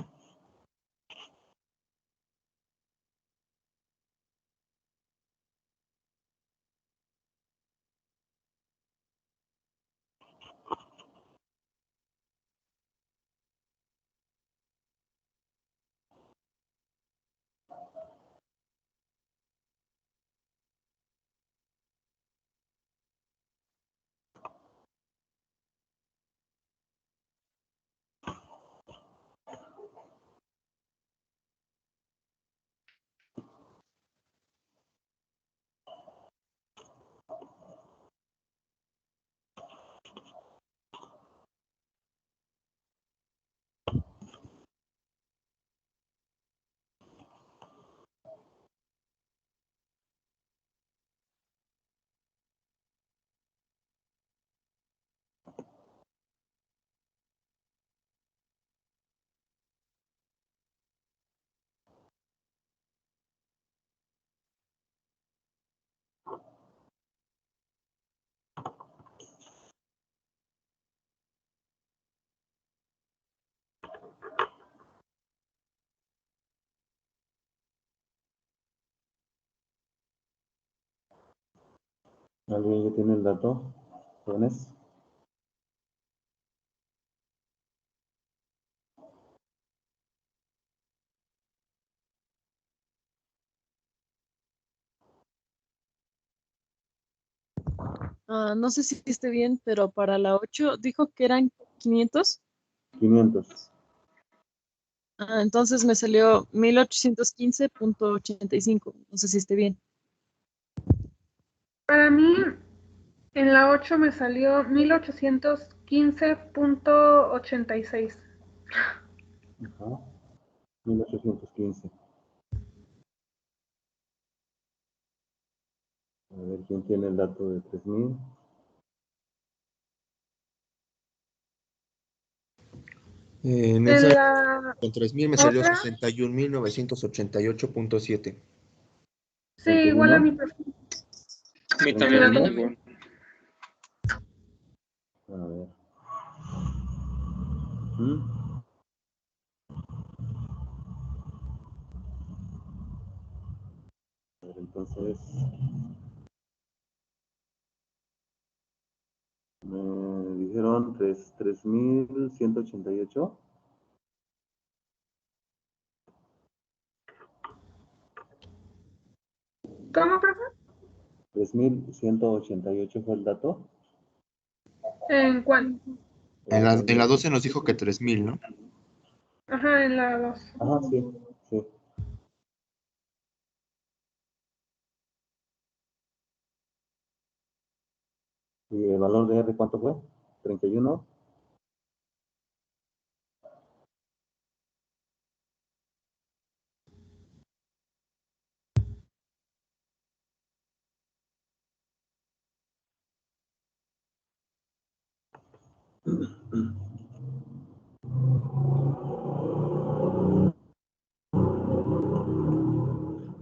¿Alguien ya tiene el dato, jóvenes? No sé si esté bien, pero para la 8 dijo que eran 500. 500. Entonces me salió 1815.85. No sé si esté bien. Para mí, en la 8 me salió 1815.86. Ajá. 1815. A ver, ¿quién tiene el dato de 3000? En En esa, la con 3000 me salió otra, 61.988.7. sí, igual a mí. 31. A mí En también, la a mí 31. también. A ver. ¿Mm? A ver, entonces, me dijeron 3188. ¿Cómo, profe? 3188 fue el dato. ¿En cuál? En la 12 nos dijo que 3000, ¿no? Ajá, en la 2. Ajá, sí, sí. ¿Y el valor de R cuánto fue? 31.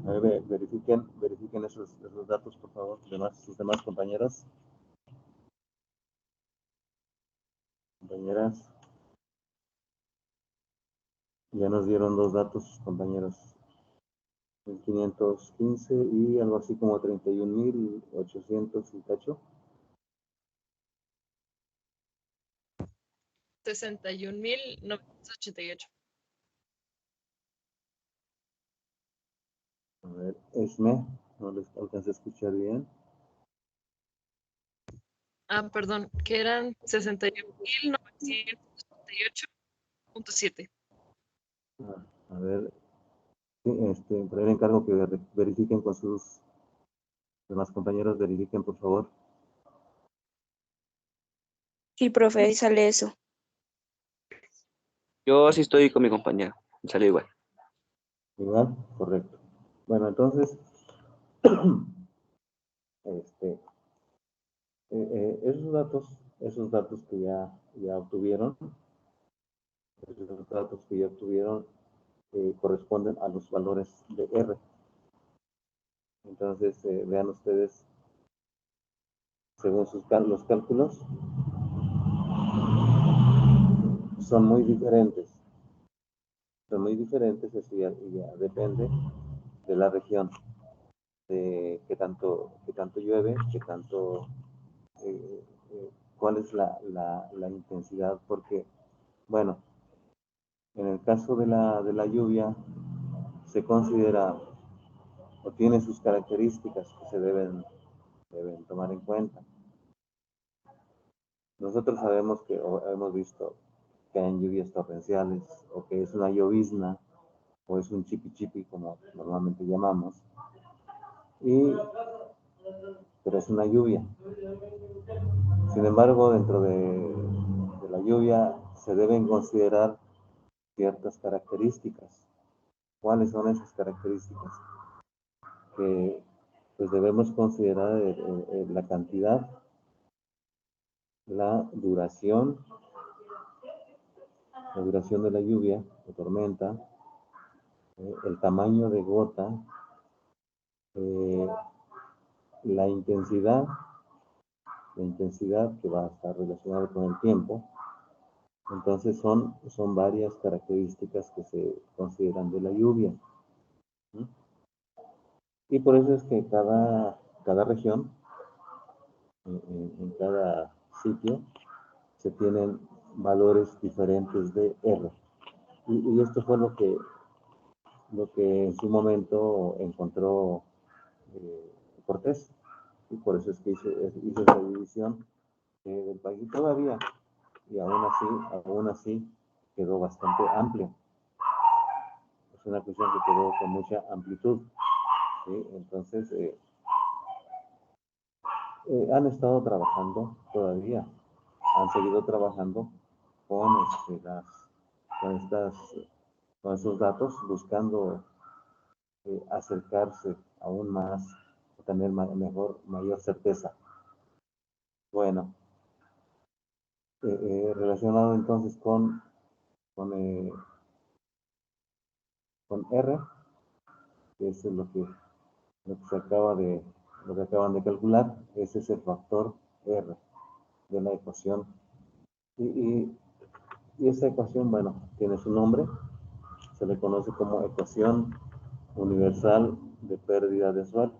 A ver, verifiquen esos datos, por favor, sus demás compañeros. Compañeras. Ya nos dieron dos datos sus compañeros. 1515 y algo así como 31.800 y cacho. 61.988. A ver, Esme, no les alcancé a escuchar bien. Perdón, que eran 61.988.7. A ver, sí, por ahí le encargo que verifiquen con sus demás compañeros, verifiquen por favor. Sí, profe, ahí sale eso. Yo sí estoy con mi compañero. Me salió igual. Igual, correcto. Bueno, entonces, esos datos que ya obtuvieron, corresponden a los valores de R. Entonces, vean ustedes, según los cálculos, son muy diferentes. Eso ya depende de la región, de qué tanto llueve, cuál es la intensidad, porque, bueno, en el caso de la lluvia, se considera o tiene sus características que se deben tomar en cuenta. Nosotros sabemos o hemos visto que hay lluvias torrenciales, o que es una llovizna, o es un chipi chipi, como normalmente llamamos, pero es una lluvia. Sin embargo, dentro de la lluvia se deben considerar ciertas características. ¿Cuáles son esas características? Que pues debemos considerar la cantidad, la duración de la lluvia, de tormenta, el tamaño de gota, la intensidad que va a estar relacionada con el tiempo. Entonces son varias características que se consideran de la lluvia. Y por eso es que cada región en cada sitio se tienen valores diferentes de R. Y esto fue lo que en su momento encontró Cortés, y por eso es que hizo esa división del país. Y todavía, y aún así quedó bastante amplia. Es una cuestión que quedó con mucha amplitud, ¿sí? Entonces, han estado trabajando todavía, han seguido trabajando con, con estos datos, buscando acercarse aún más, tener mayor certeza. Bueno, relacionado entonces con R, que es lo que acaban de calcular, ese es el factor R de la ecuación. Y esa ecuación, bueno, tiene su nombre, se le conoce como ecuación universal de pérdida de suelo.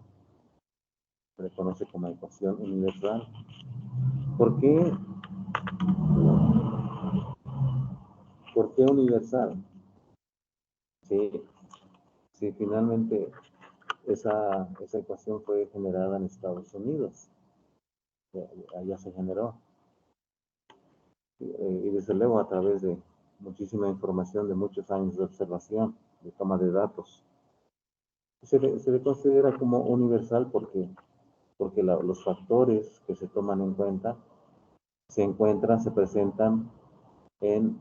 Se le conoce como ecuación universal. ¿Por qué universal? Sí, finalmente esa ecuación fue generada en Estados Unidos. Allá se generó. Y desde luego a través de muchísima información, de muchos años de observación, de toma de datos. Se le considera como universal porque los factores que se toman en cuenta se presentan en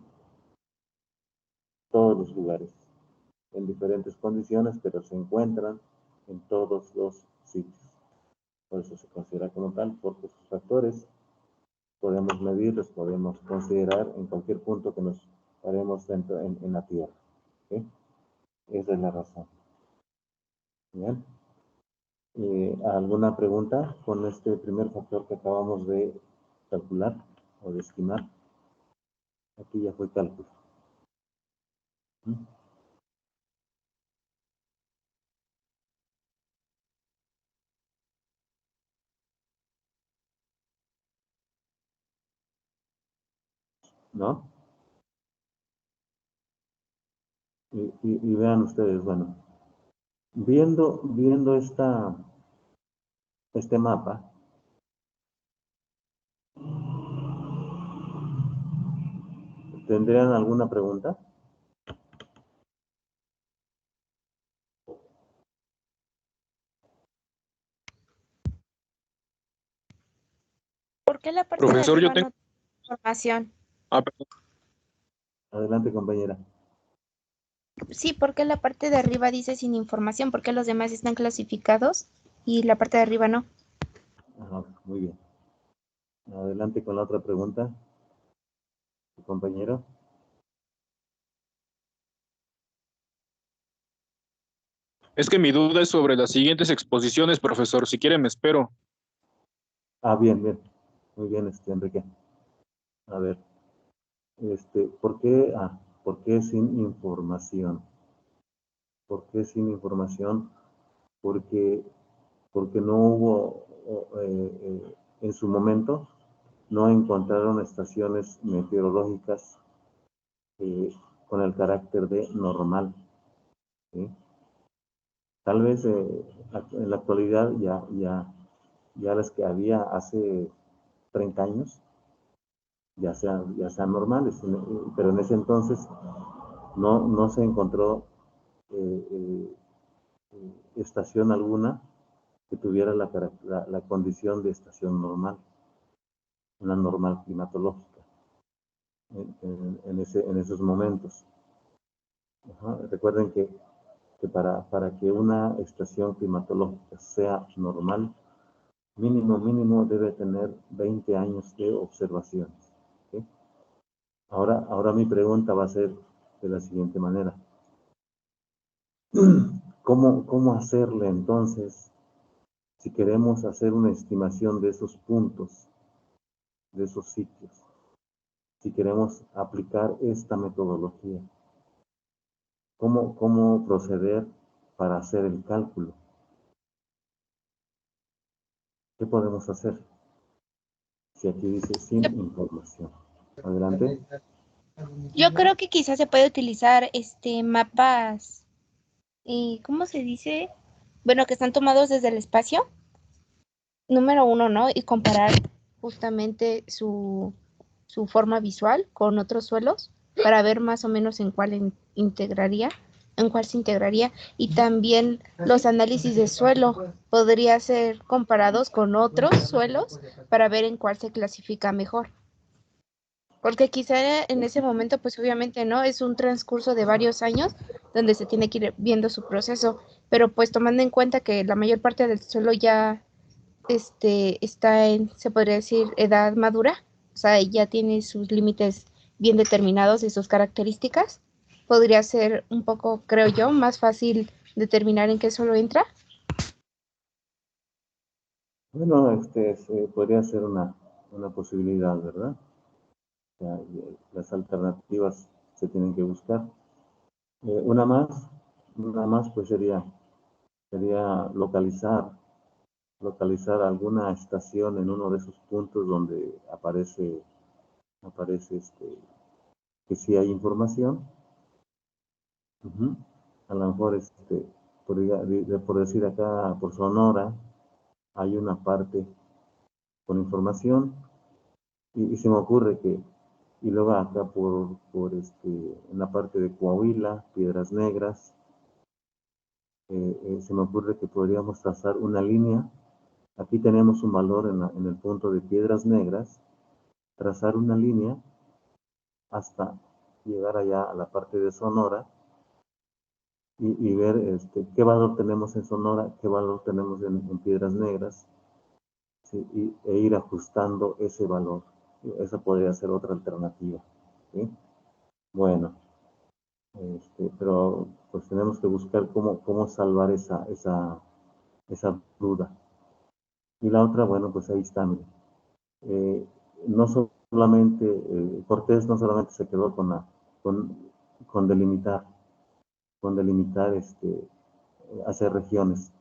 todos los lugares, en diferentes condiciones, pero se encuentran en todos los sitios. Por eso se considera como tal, porque sus factores podemos medirlos, podemos considerar en cualquier punto que nos paremos dentro en la Tierra. ¿Sí? Esa es la razón. Bien. ¿Alguna pregunta con este primer factor que acabamos de calcular o de estimar? Aquí ya fue cálculo. ¿No? Y vean ustedes, bueno, viendo este mapa, ¿tendrían alguna pregunta? ¿Por qué la parte Profesor, de yo arriba tengo... no tiene información? Perdón. Adelante, compañera. Sí, ¿por qué la parte de arriba dice sin información? ¿Por qué los demás están clasificados y la parte de arriba no? Ajá, muy bien. Adelante con la otra pregunta, compañero. Es que mi duda es sobre las siguientes exposiciones, profesor. Si quiere, me espero. Bien, bien. Muy bien, Enrique. A ver, ¿por qué sin información? ¿Por qué sin información? Porque no hubo, en su momento, no encontraron estaciones meteorológicas con el carácter de normal. ¿Sí? Tal vez en la actualidad ya las que había hace 30 años ya sean normales, pero en ese entonces no se encontró estación alguna que tuviera la condición de estación normal, una normal climatológica en esos momentos. Ajá. Recuerden que para que una estación climatológica sea normal, mínimo debe tener 20 años de observaciones. ¿Sí? Ahora mi pregunta va a ser de la siguiente manera. ¿Cómo hacerle entonces si queremos hacer una estimación de esos puntos, de esos sitios? Si queremos aplicar esta metodología, ¿cómo proceder para hacer el cálculo? ¿Qué podemos hacer? Si aquí dice sin información. Adelante. Yo creo que quizás se puede utilizar mapas, ¿cómo se dice? Bueno, que están tomados desde el espacio, número 1, ¿no? Y comparar justamente su forma visual con otros suelos para ver más o menos en cuál en cuál se integraría. Y también los análisis de suelo podría ser comparados con otros suelos para ver en cuál se clasifica mejor. Porque quizá en ese momento, pues obviamente, ¿no? Es un transcurso de varios años donde se tiene que ir viendo su proceso, pero pues tomando en cuenta que la mayor parte del suelo ya está en, se podría decir, edad madura, o sea, ya tiene sus límites bien determinados y sus características, podría ser un poco, creo yo, más fácil determinar en qué suelo entra. Bueno, podría ser una posibilidad, ¿verdad? O sea, las alternativas se tienen que buscar. Una más, pues sería localizar alguna estación en uno de esos puntos donde aparece que sí hay información. A lo mejor por decir acá por Sonora hay una parte con información y se me ocurre que y luego acá en la parte de Coahuila, Piedras Negras, se me ocurre que podríamos trazar una línea. Aquí tenemos un valor en el punto de Piedras Negras, trazar una línea hasta llegar allá a la parte de Sonora y ver qué valor tenemos en Sonora, qué valor tenemos en Piedras Negras, ¿sí? E ir ajustando ese valor. Esa podría ser otra alternativa, ¿sí? Bueno, pero pues tenemos que buscar cómo salvar esa duda. Y la otra, bueno, pues ahí está, mire. No solamente, Cortés no solamente se quedó con delimitar, hacer regiones,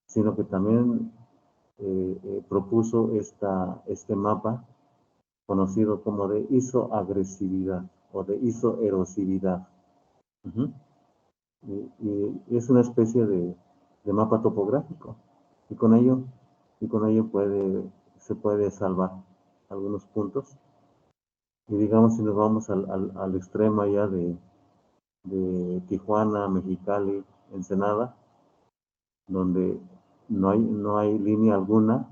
sino que también propuso este mapa conocido como de isoagresividad o de isoerosividad. Y es una especie de mapa topográfico y con ello se puede salvar algunos puntos. Y digamos, si nos vamos al extremo allá de Tijuana, Mexicali, Ensenada, donde no hay línea alguna,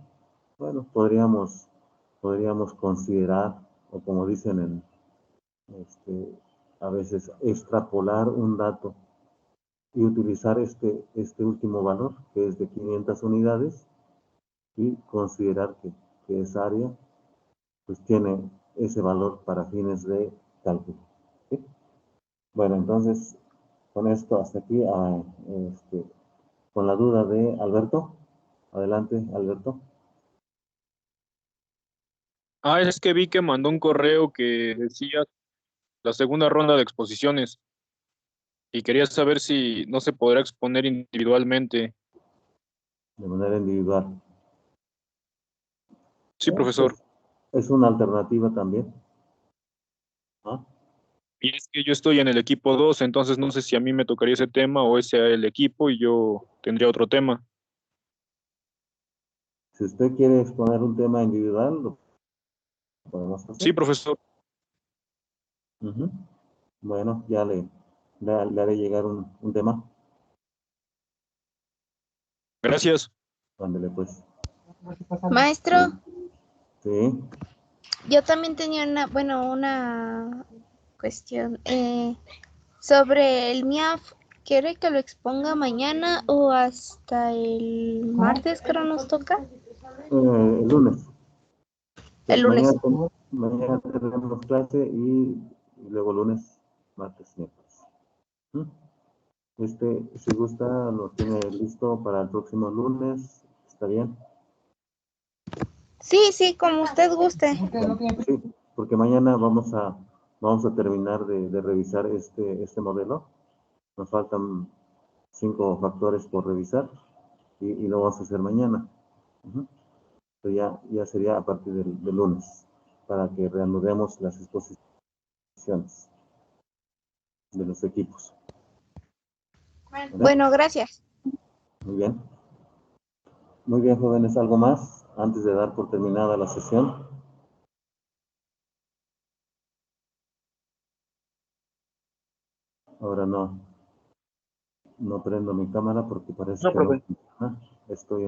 bueno, podríamos considerar, o como dicen a veces, extrapolar un dato y utilizar este último valor, que es de 500 unidades, y considerar que esa área pues tiene ese valor para fines de cálculo. ¿Sí? Bueno, entonces, con esto hasta aquí, con la duda de Alberto. Adelante, Alberto. Es que vi que mandó un correo que decía la segunda ronda de exposiciones y quería saber si no se podrá exponer individualmente. De manera individual. Sí, profesor. Es una alternativa también. ¿Ah? Y es que yo estoy en el equipo 2, entonces no sé si a mí me tocaría ese tema o ese el equipo y yo tendría otro tema. Si usted quiere exponer un tema individual, lo podemos hacer. Sí, profesor. Bueno, ya le haré llegar un tema. Gracias. Ándele, pues. Maestro, Sí. yo también tenía una cuestión sobre el MIAF. ¿Quiere que lo exponga mañana o hasta el martes, creo nos toca? El lunes. El lunes. Mañana tenemos clase y luego lunes, martes, miércoles. Si gusta, lo tiene listo para el próximo lunes. ¿Está bien? Sí, como usted guste. Sí, porque mañana vamos a terminar de revisar este modelo. Nos faltan 5 factores por revisar y lo vamos a hacer mañana. Pero ya sería a partir del lunes, para que reanudemos las exposiciones de los equipos. ¿Verdad? Bueno, gracias. Muy bien. Muy bien, jóvenes, ¿algo más antes de dar por terminada la sesión? Ahora no prendo mi cámara porque parece No, que no profe. funciona. Estoy en